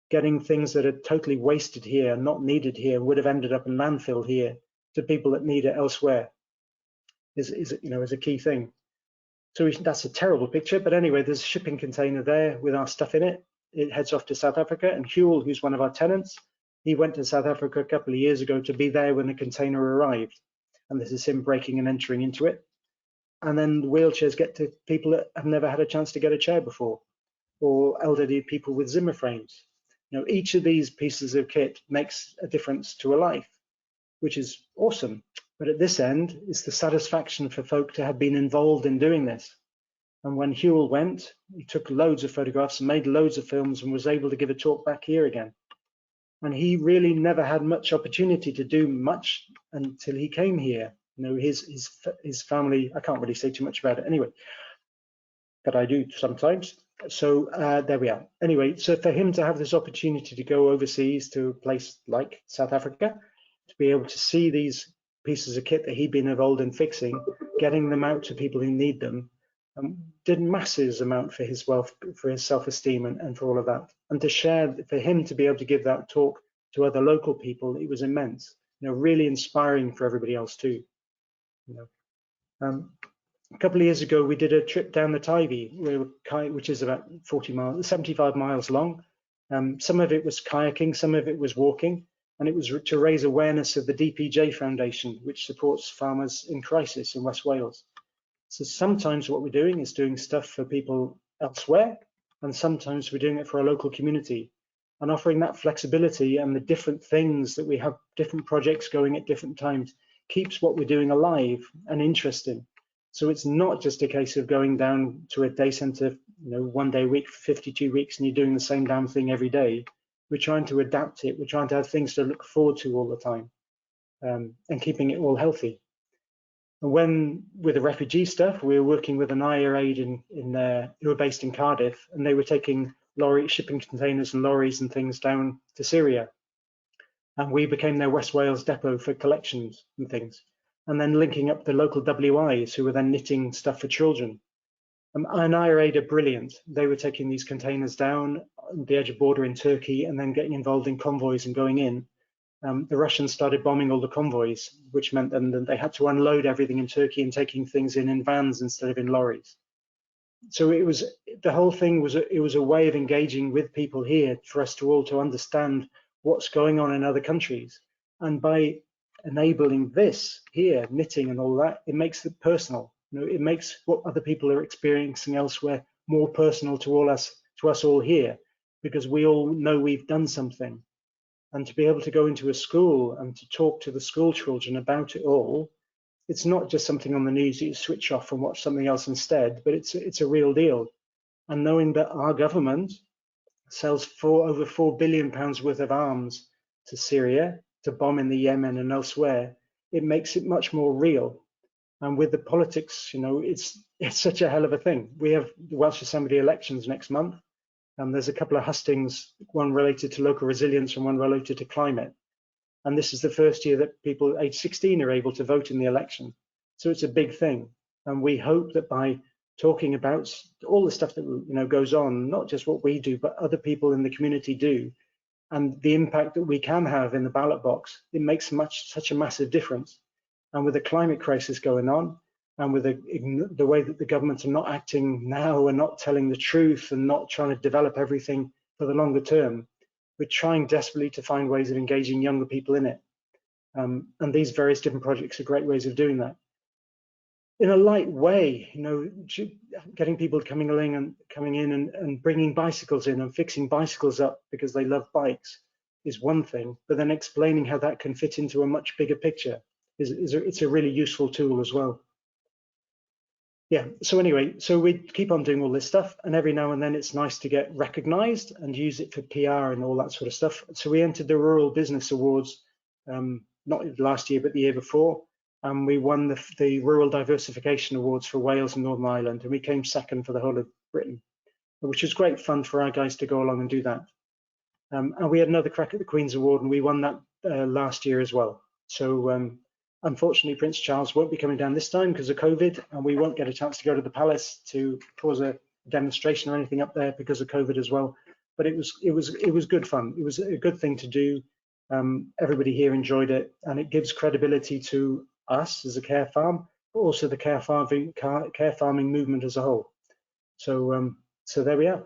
Getting things that are totally wasted here, not needed here, would have ended up in landfill here to people that need it elsewhere is a key thing. So that's a terrible picture, but anyway, there's a shipping container there with our stuff in it. It heads off to South Africa, and Huel, who's one of our tenants, he went to South Africa a couple of years ago to be there when the container arrived. And this is him breaking and entering into it. And then the wheelchairs get to people that have never had a chance to get a chair before, or elderly people with Zimmer frames. Each of these pieces of kit makes a difference to a life, which is awesome. But at this end, it's the satisfaction for folk to have been involved in doing this. And when Huel went, he took loads of photographs and made loads of films and was able to give a talk back here again. And he really never had much opportunity to do much until he came here. His family, I can't really say too much about it anyway, but I do sometimes. So there we are. Anyway, so for him to have this opportunity to go overseas to a place like South Africa, to be able to see these pieces of kit that he'd been involved in fixing, getting them out to people who need them, did masses amount for his wealth, for his self-esteem and for all of that. And to share, for him to be able to give that talk to other local people, it was immense, really inspiring for everybody else too. A couple of years ago, we did a trip down the Tybee, which is about 75 miles long. Some of it was kayaking, some of it was walking, and it was to raise awareness of the DPJ Foundation, which supports farmers in crisis in West Wales. So sometimes what we're doing is doing stuff for people elsewhere, and sometimes we're doing it for a local community, and offering that flexibility and the different things that we have, different projects going at different times, keeps what we're doing alive and interesting. So it's not just a case of going down to a day center, 1 day a week for 52 weeks and you're doing the same damn thing every day. We're trying to adapt it. We're trying to have things to look forward to all the time, and keeping it all healthy. And when with the refugee stuff, we were working with an IRA aid who were based in Cardiff, and they were taking shipping containers and lorries and things down to Syria. And we became their West Wales depot for collections and things. And then linking up the local WIs who were then knitting stuff for children. And IRA are brilliant. They were taking these containers down the edge of border in Turkey and then getting involved in convoys and going in. The Russians started bombing all the convoys, which meant then that they had to unload everything in Turkey and taking things in vans instead of in lorries. So it was, the whole thing was, it was a way of engaging with people here for us to all to understand what's going on in other countries. And by enabling this here, knitting and all that, it makes it personal. You know, it makes what other people are experiencing elsewhere more personal to us all here, because we all know we've done something. And to be able to go into a school and to talk to the school children about it all, it's not just something on the news that you switch off and watch something else instead, but it's a real deal. And knowing that our government sells over £4 billion worth of arms to Syria to bomb in the Yemen and elsewhere, it makes it much more real. And with the politics, you know, it's such a hell of a thing. We have the Welsh Assembly elections next month, and there's a couple of hustings, one related to local resilience and one related to climate. And this is the first year that people age 16 are able to vote in the election. So it's a big thing. And we hope that by talking about all the stuff that, you know, goes on, not just what we do, but other people in the community do, and the impact that we can have in the ballot box, it makes such a massive difference. And with the climate crisis going on, and with the way that the governments are not acting now and not telling the truth and not trying to develop everything for the longer term, we're trying desperately to find ways of engaging younger people in it. And these various different projects are great ways of doing that. In a light way, you know, getting people coming in and bringing bicycles in and fixing bicycles up because they love bikes is one thing, but then explaining how that can fit into a much bigger picture it's a really useful tool as well. Yeah, so anyway, so we keep on doing all this stuff, and every now and then it's nice to get recognized and use it for PR and all that sort of stuff. So we entered the Rural Business Awards, not last year, but the year before, and we won the Rural Diversification Awards for Wales and Northern Ireland, and we came second for the whole of Britain, which was great fun for our guys to go along and do that. And we had another crack at the Queen's Award, and we won that last year as well. So unfortunately, Prince Charles won't be coming down this time because of COVID, and we won't get a chance to go to the palace to cause a demonstration or anything up there because of COVID as well. But it was good fun. It was a good thing to do. Everybody here enjoyed it, and it gives credibility to us as a care farm, but also the care farming movement as a whole. So so there we are.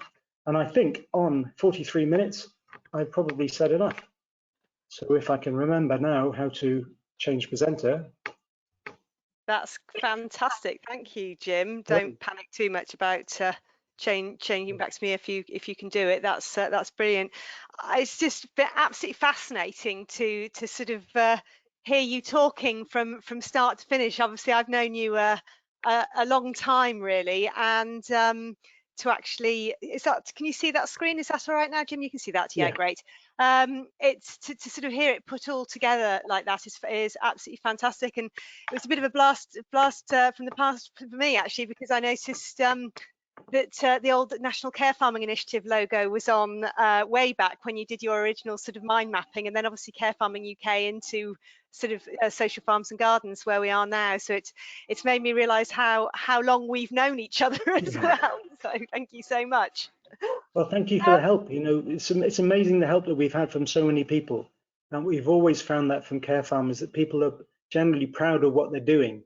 And I think on 43 minutes, I've probably said enough. So if I can remember now how to change presenter. That's fantastic. Thank you, Jim. Don't panic too much about changing back to me if you can do it. That's brilliant. It's just been absolutely fascinating to sort of hear you talking from start to finish. Obviously, I've known you a long time, really, and to actually, can you see that screen? Is that all right now, Jim? You can see that? Yeah. Great. It's to sort of hear it put all together like that is absolutely fantastic, and it was a bit of a blast from the past for me, actually, because I noticed that the old National Care Farming Initiative logo was on way back when you did your original sort of mind mapping, and then obviously Care Farming UK into sort of social farms and gardens where we are now. So it's made me realise how long we've known each other as well. So thank you so much. Well, thank you for the help. You know, it's amazing the help that we've had from so many people, and we've always found that from care farmers that people are generally proud of what they're doing.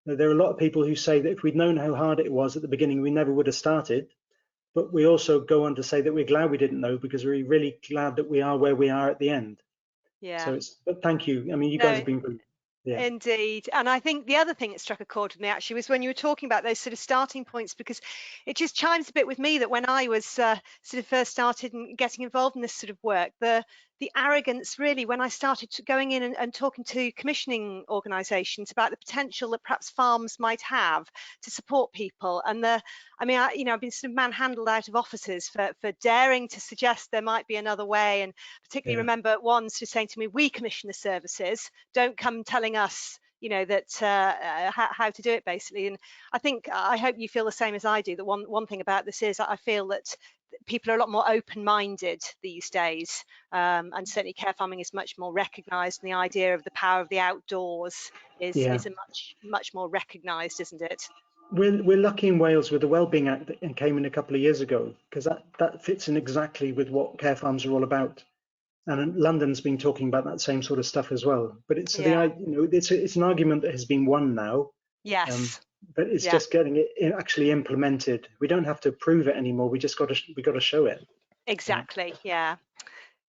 There are a lot of people who say that if we'd known how hard it was at the beginning, we never would have started. But we also go on to say that we're glad we didn't know, because we're really glad that we are where we are at the end. Yeah. So but thank you. I mean, you guys have been good. Yeah. Indeed. And I think the other thing that struck a chord with me actually was when you were talking about those sort of starting points, because it just chimes a bit with me that when I was sort of first started and getting involved in this sort of work, the arrogance really when I started going in and talking to commissioning organisations about the potential that perhaps farms might have to support people, and I've been sort of manhandled out of offices for daring to suggest there might be another way, and particularly remember one sort of saying to me, we commission the services, don't come telling us that how to do it basically. And I hope you feel the same as I do, that one thing about this is I feel that people are a lot more open-minded these days, and certainly care farming is much more recognised, and the idea of the power of the outdoors is a much more recognised, isn't it? We're lucky in Wales with the Wellbeing Act that came in a couple of years ago, because that fits in exactly with what care farms are all about. And London's been talking about that same sort of stuff as well. But it's it's an argument that has been won now. Yes. But it's just getting it actually implemented. We don't have to prove it anymore. We got to show it. Exactly. Yeah.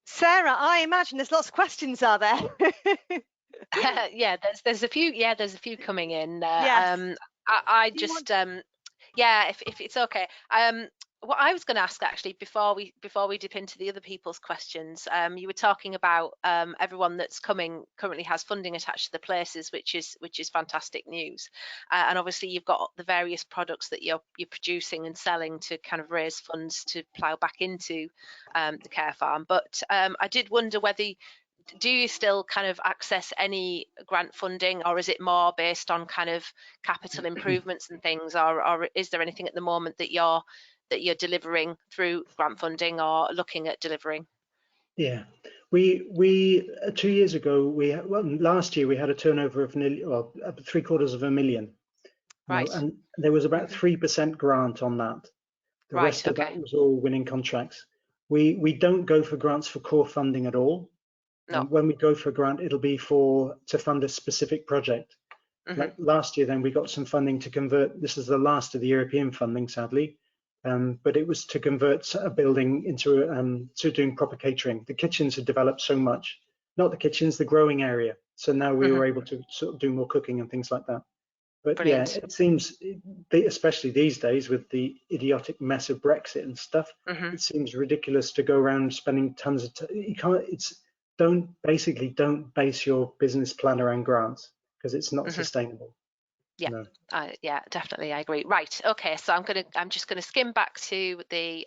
Sarah, I imagine there's lots of questions, are there? Yeah, there's a few. Yeah, there's a few coming in. Yes. I just yeah, if it's okay. What I was going to ask actually before we dip into the other people's questions, you were talking about everyone that's coming currently has funding attached to the places, which is fantastic news. And obviously you've got the various products that you're producing and selling to kind of raise funds to plough back into the care farm. But I did wonder whether, do you still kind of access any grant funding, or is it more based on kind of capital improvements and things, or is there anything at the moment that you're delivering through grant funding or looking at delivering? Yeah, we 2 years ago, last year we had a turnover of nearly, $750,000. Right. And there was about 3% grant on that. The rest of that was all winning contracts. We don't go for grants for core funding at all. No. When we go for a grant, it'll be to fund a specific project. Like last year, then we got some funding to convert. This is the last of the European funding, sadly, but it was to convert a building into to doing proper catering. The kitchens had developed so much, not the kitchens, the growing area. So now we were able to sort of do more cooking and things like that. But brilliant. Yeah, it seems, especially these days with the idiotic mess of Brexit and stuff, it seems ridiculous to go around spending tons of you can't. Don't base your business plan around grants, because it's not sustainable. Yeah, no. Yeah, definitely, I agree. Right, okay, so I'm just gonna skim back to the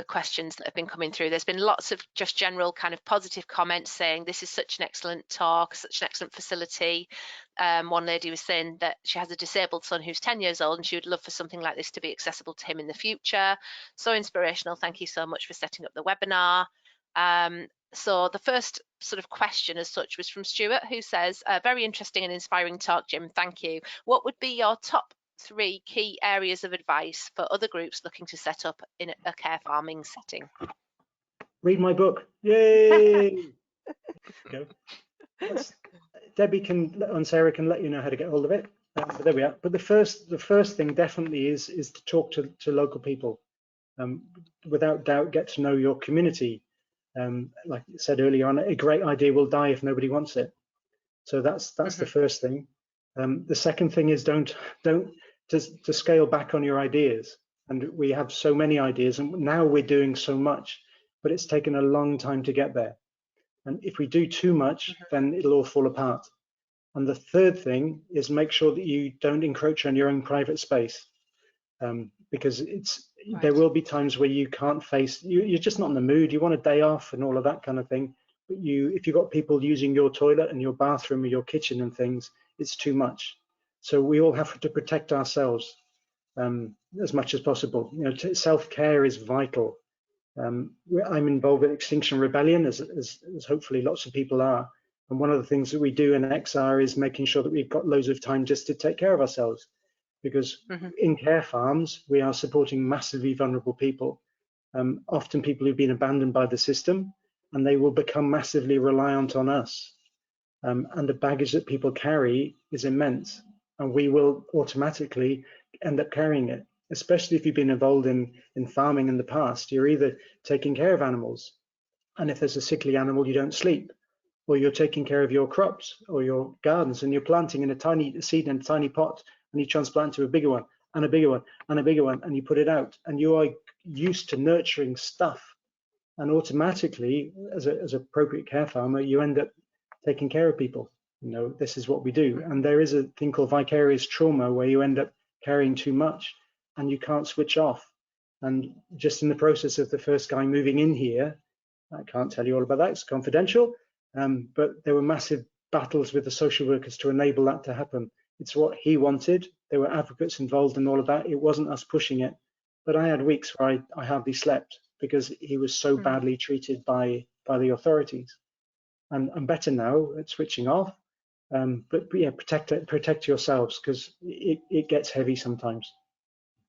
questions that have been coming through. There's been lots of just general kind of positive comments saying this is such an excellent talk, such an excellent facility. One lady was saying that she has a disabled son who's 10 years old and she would love for something like this to be accessible to him in the future. So inspirational. Thank you so much for setting up the webinar. So the first sort of question as such was from Stuart, who says, very interesting and inspiring talk, Jim, thank you. What would be your top 3 key areas of advice for other groups looking to set up in a care farming setting? Read my book. Yay! Go. Debbie and Sarah can let you know how to get hold of it. But there we are. But the first thing definitely is to talk to local people. Without doubt, get to know your community. Like I said earlier on, a great idea will die if nobody wants it. So that's the first thing. The second thing is don't to scale back on your ideas. And we have so many ideas, and now we're doing so much, but it's taken a long time to get there. And if we do too much, then it'll all fall apart. And the third thing is make sure that you don't encroach on your own private space, because there will be times where you can't face, you're just not in the mood, you want a day off and all of that kind of thing. But if you've got people using your toilet and your bathroom or your kitchen and things, it's too much. So we all have to protect ourselves as much as possible. Self-care is vital. I'm involved with Extinction Rebellion, as hopefully lots of people are. And one of the things that we do in XR is making sure that we've got loads of time just to take care of ourselves. Because in care farms, we are supporting massively vulnerable people, often people who've been abandoned by the system, and they will become massively reliant on us. And the baggage that people carry is immense, and we will automatically end up carrying it, especially if you've been involved in farming in the past. You're either taking care of animals, and if there's a sickly animal, you don't sleep, or you're taking care of your crops or your gardens, and you're planting in a tiny seed in a tiny pot, and you transplant to a bigger one and a bigger one and a bigger one, and you put it out, and you are used to nurturing stuff, and automatically as an appropriate care farmer, you end up taking care of people. This is what we do. And there is a thing called vicarious trauma, where you end up carrying too much and you can't switch off. And just in the process of the first guy moving in here, I can't tell you all about that, it's confidential, but there were massive battles with the social workers to enable that to happen. It's what he wanted. There were advocates involved in all of that. It wasn't us pushing it. But I had weeks where I hardly slept because he was so badly treated by the authorities. And I'm better now at switching off. But yeah, protect yourselves, because it gets heavy sometimes.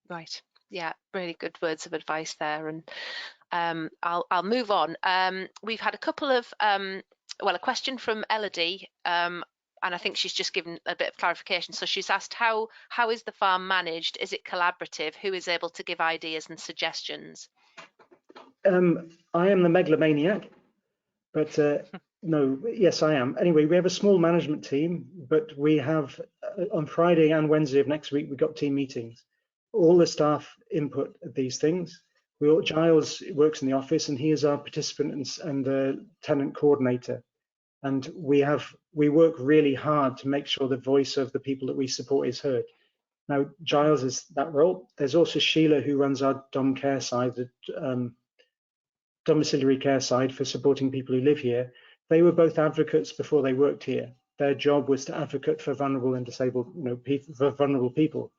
Right. Yeah, really good words of advice there. And I'll move on. We've had a couple of a question from Elodie, and I think she's just given a bit of clarification. So she's asked, how is the farm managed? Is it collaborative? Who is able to give ideas and suggestions? I am the megalomaniac, but no, yes, I am. Anyway, we have a small management team, but we have on Friday and Wednesday of next week, we've got team meetings. All the staff input these things. Giles works in the office, and he is our participant and tenant coordinator. And we work really hard to make sure the voice of the people that we support is heard. Now, Giles is that role. There's also Sheila, who runs our dom care side, the domiciliary care side for supporting people who live here. They were both advocates before they worked here. Their job was to advocate for vulnerable and disabled, for vulnerable people.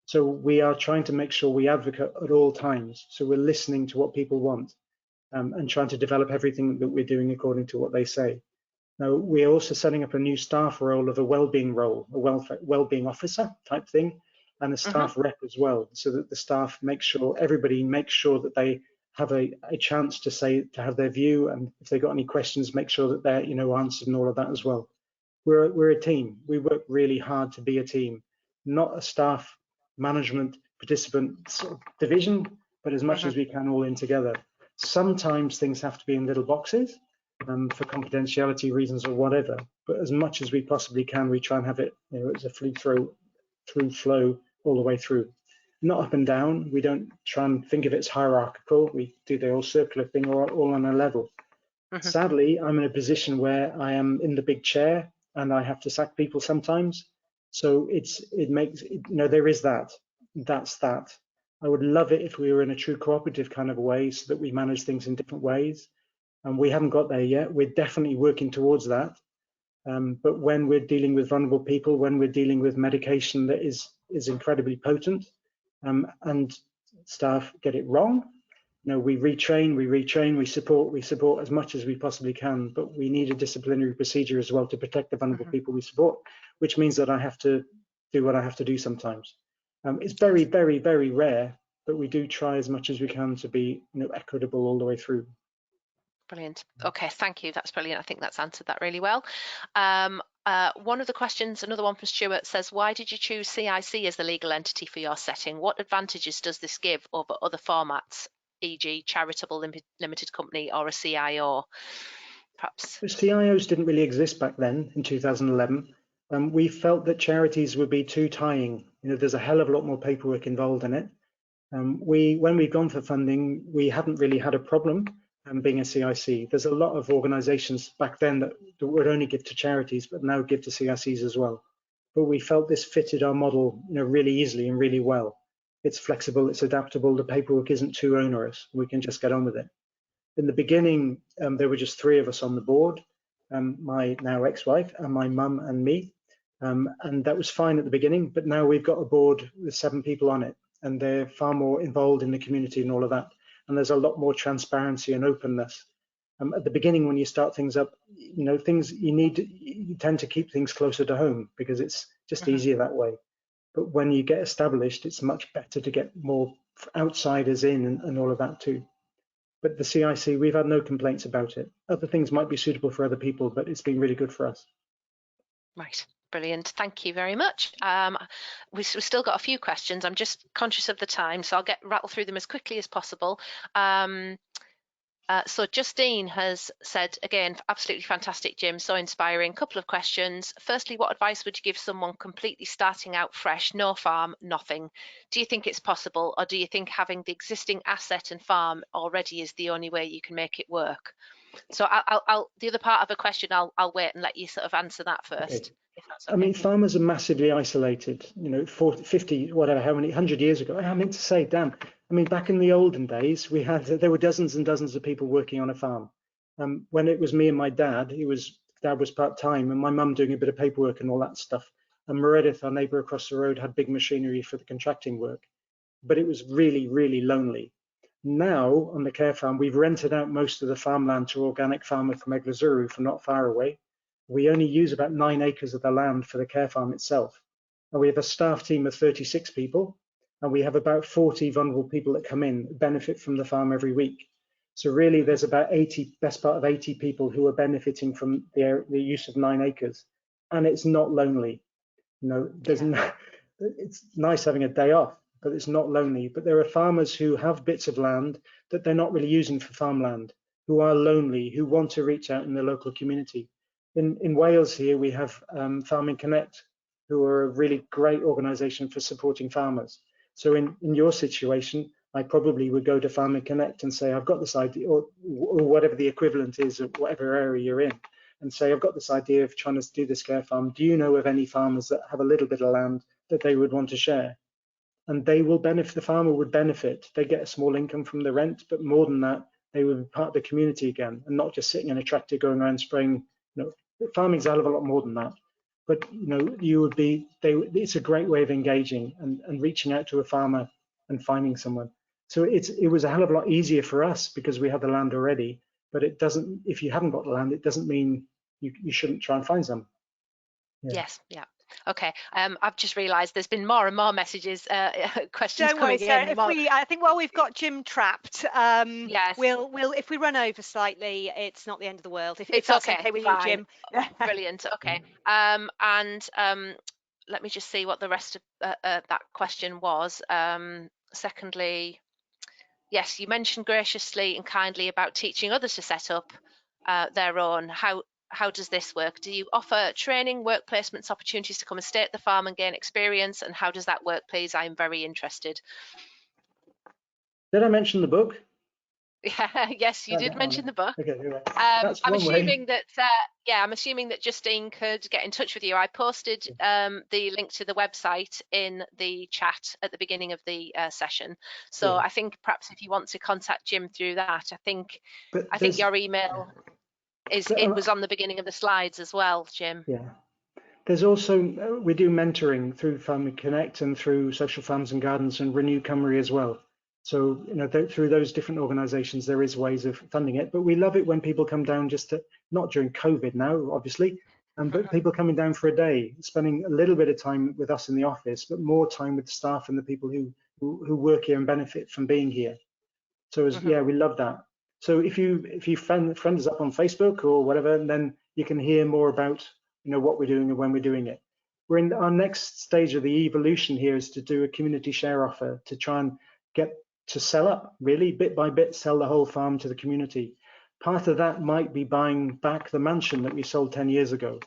So we are trying to make sure we advocate at all times. So we're listening to what people want, and trying to develop everything that we're doing according to what they say. Now, we're also setting up a new staff role of a well-being role, a well-being officer type thing, and a staff rep as well, so that the staff everybody makes sure that they have a chance to have their view, and if they've got any questions, make sure that they're answered and all of that as well. We're a team. We work really hard to be a team, not a staff management participant sort of division, but as much as we can all in together. Sometimes things have to be in little boxes for confidentiality reasons or whatever, but as much as we possibly can, we try and have it as a through flow all the way through. Not up and down. We don't try and think of it as hierarchical. We do the whole circular thing all on a level. Sadly, I'm in a position where I am in the big chair and I have to sack people sometimes. So there is that. That's that. I would love it if we were in a true cooperative kind of a way, so that we manage things in different ways. And we haven't got there yet. We're definitely working towards that. But when we're dealing with vulnerable people, when we're dealing with medication that is incredibly potent, and staff get it wrong, we retrain, we support as much as we possibly can, but we need a disciplinary procedure as well to protect the vulnerable people we support, which means that I have to do what I have to do sometimes. It's very, very, very rare, but we do try as much as we can to be equitable all the way through. Brilliant. Okay, thank you. That's brilliant. I think that's answered that really well. One of the questions, another one from Stuart, says, why did you choose CIC as the legal entity for your setting? What advantages does this give over other formats, e.g. charitable limited company or a CIO? Perhaps. CIOs didn't really exist back then in 2011. We felt that charities would be too tying. There's a hell of a lot more paperwork involved in it. When we've gone for funding, we haven't really had a problem being a CIC. There's a lot of organisations back then that would only give to charities, but now give to CICs as well. But we felt this fitted our model, really easily and really well. It's flexible, it's adaptable, the paperwork isn't too onerous. We can just get on with it. In the beginning, there were just 3 of us on the board, my now ex-wife and my mum and me, and that was fine at the beginning. But now we've got a board with 7 people on it, and they're far more involved in the community and all of that. And there's a lot more transparency and openness. At the beginning, when you start things up, you tend to keep things closer to home because it's just easier that way. But when you get established, it's much better to get more outsiders in and all of that too. But the CIC, we've had no complaints about it. Other things might be suitable for other people, but it's been really good for us. Right. Brilliant. Thank you very much. We've still got a few questions. I'm just conscious of the time, so I'll rattle through them as quickly as possible. So Justine has said, again, absolutely fantastic, Jim, so inspiring. Couple of questions. Firstly, what advice would you give someone completely starting out fresh, no farm, nothing? Do you think it's possible, or do you think having the existing asset and farm already is the only way you can make it work? So the other part of the question, I'll wait and let you sort of answer that first. Okay. If that's okay. I mean, farmers are massively isolated, 40, 50, whatever, how many, 100 years ago. I meant to say, damn. I mean, back in the olden days, there were dozens and dozens of people working on a farm. When it was me and my dad, he was Dad was part-time, and my mum doing a bit of paperwork and all that stuff. And Meredith, our neighbour across the road, had big machinery for the contracting work. But it was really, really lonely. Now, on the care farm, we've rented out most of the farmland to organic farmer from Eglazuru from not far away. We only use about 9 acres of the land for the care farm itself. And we have a staff team of 36 people, and we have about 40 vulnerable people that come in, benefit from the farm every week. So really, there's about 80, best part of 80 people who are benefiting from the use of 9 acres. And it's not lonely. You know, it's nice having a day off, but it's not lonely. But there are farmers who have bits of land that they're not really using for farmland, who are lonely, who want to reach out in the local community. In Wales here, we have Farming Connect, who are a really great organisation for supporting farmers. So in your situation, I probably would go to Farming Connect and say, I've got this idea, or whatever the equivalent is of whatever area you're in, and say, I've got this idea of trying to do this care farm. Do you know of any farmers that have a little bit of land that they would want to share? And they will benefit, the farmer would benefit. They get a small income from the rent, but more than that, they would be part of the community again, and not just sitting in a tractor going around spraying. You know, farming's a hell of a lot more than that. But you know, you would be, it's a great way of engaging and reaching out to a farmer and finding someone. So it was a hell of a lot easier for us because we had the land already. But it doesn't, if you haven't got the land, it doesn't mean you shouldn't try and find some. Yeah. Yes, yeah. Okay, I've just realised there's been more and more messages, questions Don't worry, coming Sarah, in. I think while we've got Jim trapped, yes, we'll if we run over slightly, it's not the end of the world. If it's that's okay with fine. you, Jim. Brilliant. Okay, let me just see what the rest of that question was. Secondly, yes, you mentioned graciously and kindly about teaching others to set up their own. How does this work? Do you offer training, work placements, opportunities to come and stay at the farm and gain experience? And how does that work, please? I'm very interested. Did I mention the book? Yeah, yes, you did mention the book. Okay, right. I'm assuming that I'm assuming that Justine could get in touch with you. I posted the link to the website in the chat at the beginning of the session. So yeah. I think perhaps if you want to contact Jim through that, I think your email was on the beginning of the slides as well, Jim. Yeah. There's also, we do mentoring through Farming Connect and through Social Farms and Gardens and Renew Cymru as well. So, you know, through those different organizations, there is ways of funding it. But we love it when people come down just to, not during COVID now, obviously, but people coming down for a day, spending a little bit of time with us in the office, but more time with the staff and the people who work here and benefit from being here. So, yeah, we love that. So if you friend us up on Facebook or whatever, then you can hear more about, you know, what we're doing and when we're doing it. We're in our next stage of the evolution here is to do a community share offer to try and get to sell up, really, bit by bit, sell the whole farm to the community. Part of that might be buying back the mansion that we sold 10 years ago.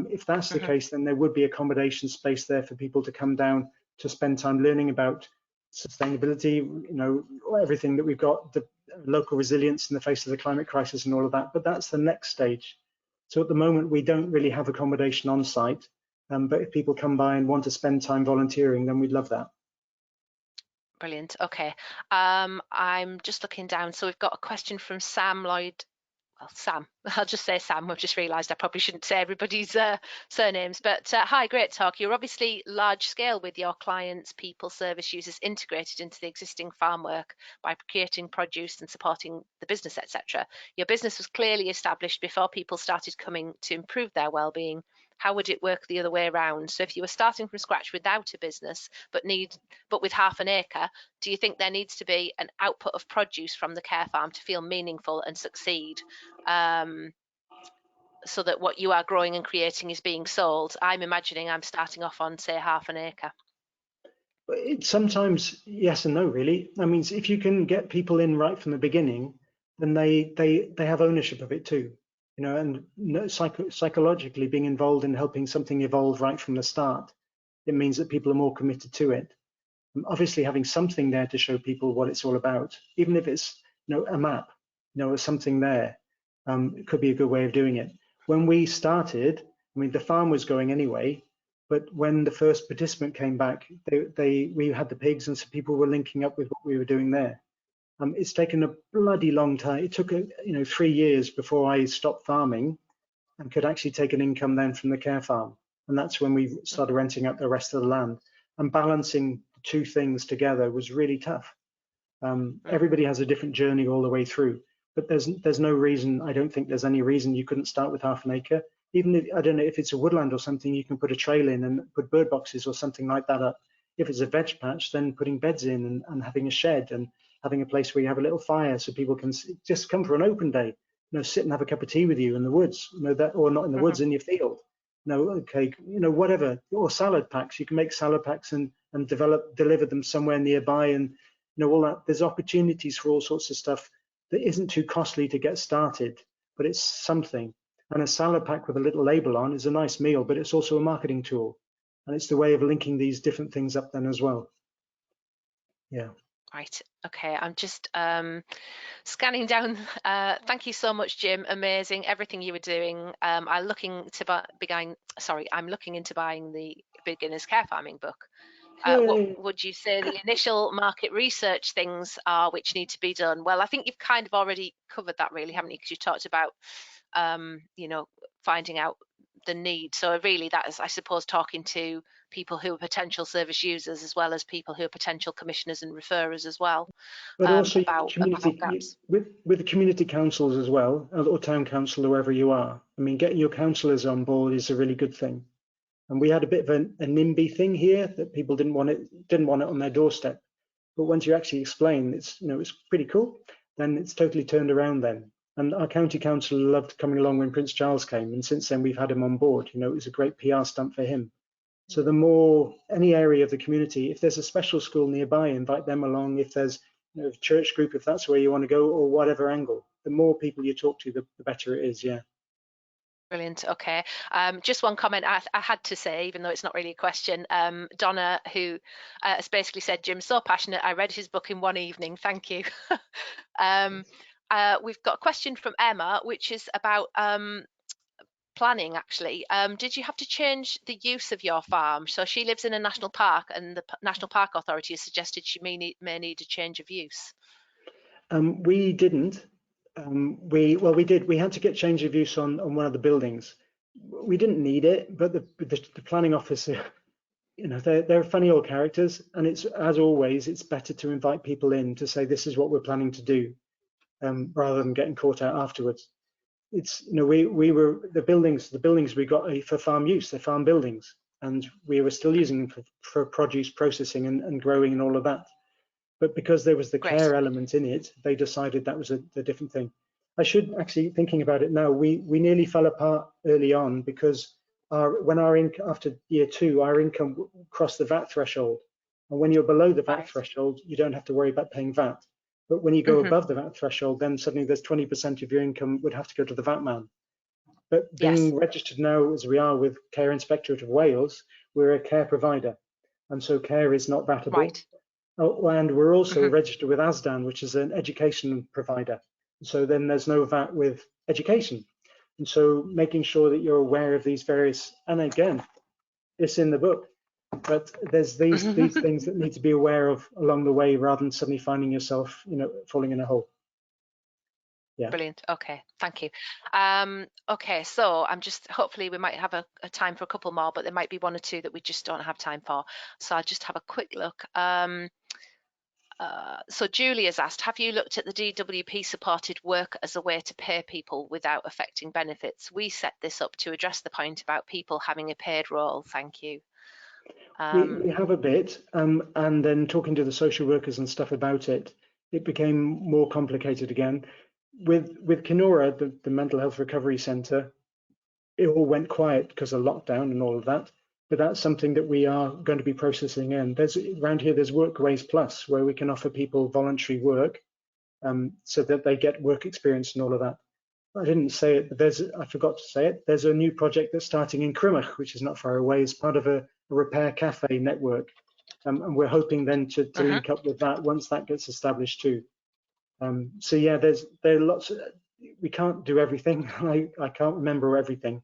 If that's the case, then there would be accommodation space there for people to come down to spend time learning about sustainability, you know, everything that we've got, the local resilience in the face of the climate crisis and all of that. But that's the next stage. So at the moment, we don't really have accommodation on site. But if people come by and want to spend time volunteering, then we'd love that. Brilliant. Okay. I'm just looking down. So we've got a question from Sam Lloyd. Well, Sam, I'll just say Sam. I've just realised I probably shouldn't say everybody's surnames. But hi, great talk. You're obviously large scale with your clients, people, service users integrated into the existing farm work by procuring produce and supporting the business, etc. Your business was clearly established before people started coming to improve their well-being. How would it work the other way around? So if you were starting from scratch without a business, but with half an acre, do you think there needs to be an output of produce from the care farm to feel meaningful and succeed? So that what you are growing and creating is being sold? I'm imagining I'm starting off on, say, half an acre. Sometimes yes and no, really. I mean, if you can get people in right from the beginning, then they have ownership of it too. You know, and psychologically being involved in helping something evolve right from the start, it means that people are more committed to it. And obviously, having something there to show people what it's all about, even if it's, you know, a map, you know, or something there, it could be a good way of doing it. When we started, I mean, the farm was going anyway, but when the first participant came back, we had the pigs, and so people were linking up with what we were doing there. It's taken a bloody long time. It took 3 years before I stopped farming, and could actually take an income then from the care farm. And that's when we started renting out the rest of the land. And balancing the two things together was really tough. Everybody has a different journey all the way through, but there's no reason, I don't think there's any reason you couldn't start with half an acre. Even if, I don't know, if it's a woodland or something, you can put a trail in and put bird boxes or something like that up. If it's a veg patch, then putting beds in and having a shed and having a place where you have a little fire so people can just come for an open day, sit and have a cup of tea with you in the woods, that, or not in the woods, in your field. Okay, whatever, or salad packs. You can make salad packs and deliver them somewhere nearby, and all that. There's opportunities for all sorts of stuff that isn't too costly to get started, but it's something. And a salad pack with a little label on is a nice meal, but it's also a marketing tool, and it's the way of linking these different things up then as well. Yeah. Right. Okay. I'm just scanning down. Thank you so much, Jim. Amazing. Everything you were doing. I'm looking into buying the Beginner's Care Farming book. What would you say the initial market research things are which need to be done? Well, I think you've kind of already covered that, really, haven't you? Because you talked about, finding out the need. So really, that is, I suppose, talking to people who are potential service users as well as people who are potential commissioners and referrers as well. But also about gaps. with the community councils as well, or town council, whoever you are. I mean, getting your councillors on board is a really good thing. And we had a bit of a NIMBY thing here that people didn't want it on their doorstep. But once you actually explain, it's pretty cool. Then it's totally turned around then. And our county council loved coming along when Prince Charles came, and since then we've had him on board. It was a great PR stunt for him. So the more any area of the community, if there's a special school nearby, invite them along. If there's a church group, if that's where you want to go, or whatever angle, the more people you talk to, the better it is. Yeah. Brilliant. Okay. Just one comment I had to say, even though it's not really a question. Donna, who has basically said, Jim's so passionate, I read his book in one evening. Thank you. We've got a question from Emma, which is about planning, actually. Did you have to change the use of your farm? So she lives in a national park, and the National Park Authority has suggested she may need a change of use. We didn't. We did. We had to get change of use on one of the buildings. We didn't need it, but the planning officer, they're funny old characters, and it's, as always, it's better to invite people in to say this is what we're planning to do, rather than getting caught out afterwards. It's we were the buildings we got for farm use. They're farm buildings, and we were still using them for produce processing and growing and all of that. But because there was the care element in it, they decided that was a different thing. I should actually, thinking about it now, we nearly fell apart early on because after year 2, our income crossed the VAT threshold. And when you're below the VAT threshold, you don't have to worry about paying VAT. But when you go above the VAT threshold, then suddenly there's 20% of your income would have to go to the VAT man. But being registered now, as we are with Care Inspectorate of Wales, we're a care provider. And so care is not VATable. Right. Oh, and we're also registered with ASDAN, which is an education provider. So then there's no VAT with education. And so making sure that you're aware of these various, and again, it's in the book, but there's these things that need to be aware of along the way rather than suddenly finding yourself, falling in a hole. Yeah. Brilliant. Okay, thank you. Okay, so hopefully we might have a time for a couple more, but there might be one or two that we just don't have time for. So I'll just have a quick look. So Julia's asked, have you looked at the DWP supported work as a way to pay people without affecting benefits? We set this up to address the point about people having a paid role. Thank you. We have a bit, and then talking to the social workers and stuff about it, it became more complicated again. With Kenora, the Mental Health Recovery Centre, it all went quiet because of lockdown and all of that. But that's something that we are going to be processing in. Around here, there's Workways Plus, where we can offer people voluntary work, so that they get work experience and all of that. I didn't say it, but I forgot to say it. There's a new project that's starting in Crymych, which is not far away, as part of a repair cafe network. And we're hoping then to link up with that once that gets established too. So yeah, there are lots. We can't do everything. I can't remember everything.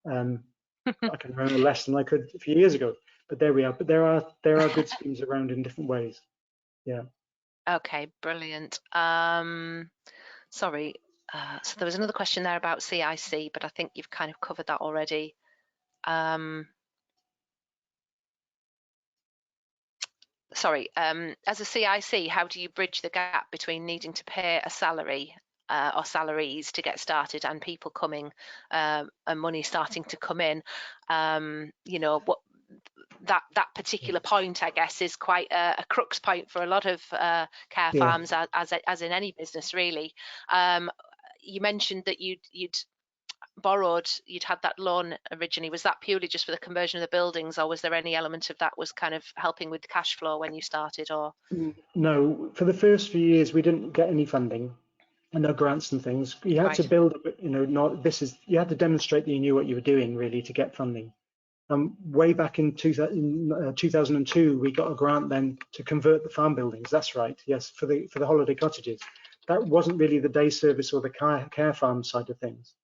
I can remember less than I could a few years ago. But there we are. But there are good schemes around in different ways. Yeah. Okay, brilliant. Sorry. So there was another question there about CIC, but I think you've kind of covered that already. Sorry, as a CIC, how do you bridge the gap between needing to pay a salary or salaries to get started and people coming and money starting to come in? You know, what that particular point, I guess, is quite a crux point for a lot of care farms, as in any business, really. You mentioned that you'd had that loan originally. Was that purely just for the conversion of the buildings, or was there any element of that was kind of helping with cash flow when you started? Or no, for the first few years we didn't get any funding and no grants and things. You had to build, you know, you had to demonstrate that you knew what you were doing really to get funding. Way back in 2002, we got a grant then to convert the farm buildings. That's right, yes, for the holiday cottages. That wasn't really the day service or the care farm side of things.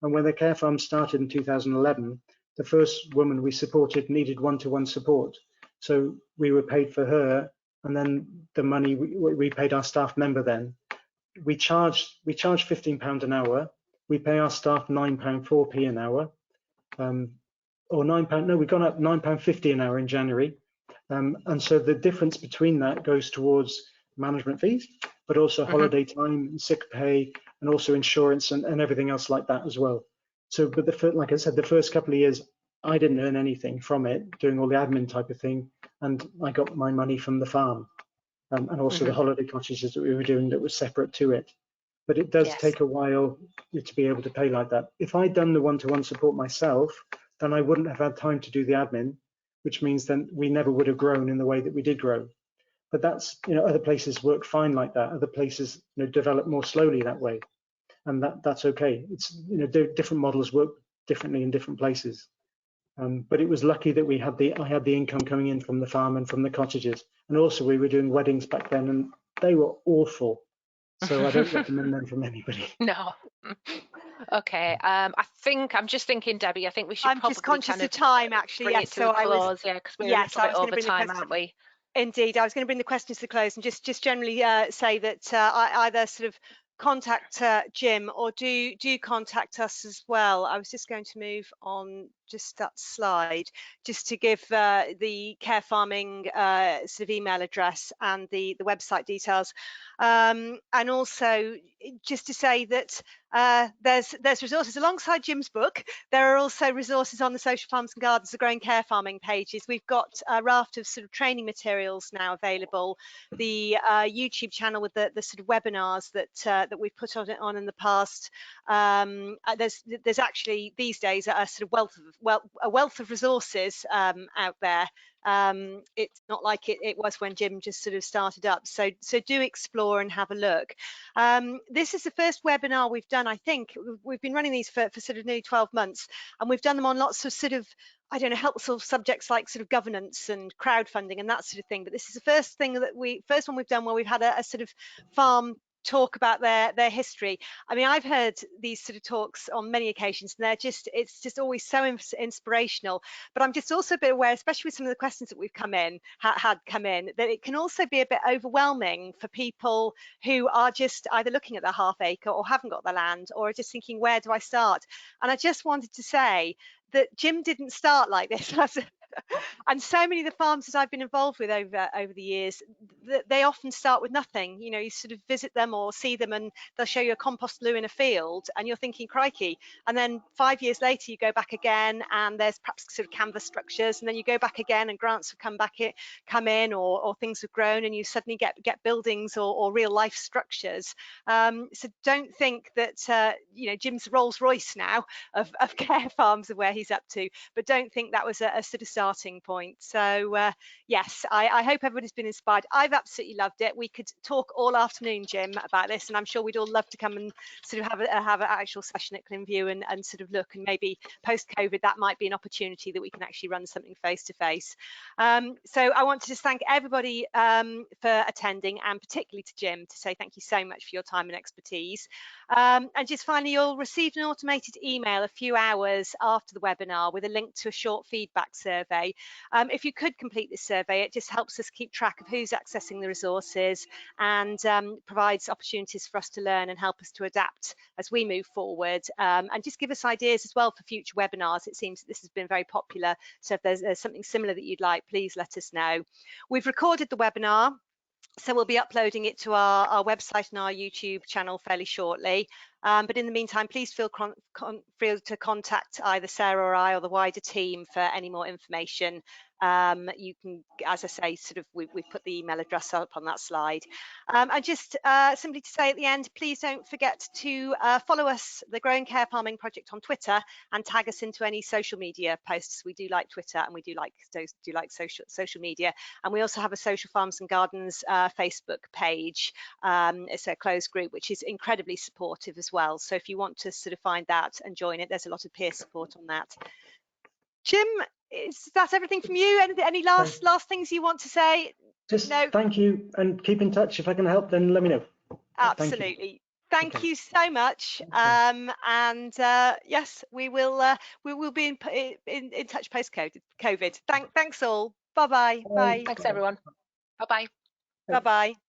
And when the care farm started in 2011, the first woman we supported needed one-to-one support. So we were paid for her, and then the money we paid our staff member then. We charge £15 an hour. We pay our staff £9.4p an hour. Or £9, no, we've gone up £9.50 an hour in January. And so the difference between that goes towards management fees, but also holiday time, sick pay, and also insurance and everything else like that as well. So, but like I said, the first couple of years, I didn't earn anything from it, doing all the admin type of thing. And I got my money from the farm and also the holiday cottages that we were doing that was separate to it. But it does take a while to be able to pay like that. If I'd done the one-to-one support myself, then I wouldn't have had time to do the admin, which means then we never would have grown in the way that we did grow. But that's, you know, other places work fine like that. Other places, you know, develop more slowly that way, and that's okay. It's, you know, different models work differently in different places. But it was lucky that I had the income coming in from the farm and from the cottages, and also we were doing weddings back then, and they were awful. So I don't recommend them from anybody. No. Okay. I think I'm just thinking, Debbie. I think we should. I'm just conscious of time, actually. Yes. So I was. Yeah, because we're a little bit over time, aren't we? Indeed, I was going to bring the questions to the close and just generally say that I either sort of contact Jim or do contact us as well. I was just going to move on just that slide just to give the care farming sort of email address and the website details, and also just to say that there's resources alongside Jim's book. There are also resources on the Social Farms and Gardens, the Growing Care Farming pages. We've got a raft of sort of training materials now available. The YouTube channel with the sort of webinars that we've put on in the past. There's actually these days a sort of a wealth of resources out there. It's not like it was when Jim just sort of started up. So do explore and have a look. This is the first webinar we've done. I think we've been running these for sort of nearly 12 months, and we've done them on lots of sort of, I don't know, helpful subjects like sort of governance and crowdfunding and that sort of thing. But this is the first one we've done where we've had a sort of farm talk about their history. I mean, I've heard these sort of talks on many occasions, and it's just always so inspirational. But I'm just also a bit aware, especially with some of the questions that we've had come in, that it can also be a bit overwhelming for people who are just either looking at their half acre or haven't got the land, or are just thinking, where do I start? And I just wanted to say that Jim didn't start like this. And so many of the farms that I've been involved with over the years, they often start with nothing. You know, you sort of visit them or see them and they'll show you a compost loo in a field and you're thinking, crikey. And then 5 years later, you go back again and there's perhaps sort of canvas structures, and then you go back again and grants have come in or things have grown, and you suddenly get buildings or real life structures. So don't think that, you know, Jim's Rolls Royce now of care farms of where he's up to, but don't think that was a sort of starting point. So yes, I hope everybody's been inspired. I've absolutely loved it. We could talk all afternoon, Jim, about this, and I'm sure we'd all love to come and sort of have an actual session at Clynfyw and sort of look, and maybe post-COVID that might be an opportunity that we can actually run something face to face. So I want to just thank everybody for attending, and particularly to Jim, to say thank you so much for your time and expertise. And just finally, you'll receive an automated email a few hours after the webinar with a link to a short feedback survey. survey. If you could complete this survey, it just helps us keep track of who's accessing the resources, and provides opportunities for us to learn and help us to adapt as we move forward, and just give us ideas as well for future webinars. It seems that this has been very popular, so if there's something similar that you'd like, please let us know. We've recorded the webinar, so we'll be uploading it to our website and our YouTube channel fairly shortly. But in the meantime, please feel free to contact either Sarah or I or the wider team for any more information. You can, as I say, sort of we've put the email address up on that slide. And just simply to say at the end, please don't forget to follow us, the Growing Care Farming Project, on Twitter, and tag us into any social media posts. We do like Twitter, and we do like social media. And we also have a Social Farms and Gardens Facebook page. It's a closed group which is incredibly supportive as well. So if you want to sort of find that and join it, there's a lot of peer support on that. Jim, is that everything from you? Any last things you want to say? Just no. Thank you, and keep in touch. If I can help, then let me know. Absolutely. Thank you so much. Yes, we will be in touch post COVID. Thanks all. Bye-bye. Bye. Thanks everyone. Bye-bye. Bye-bye.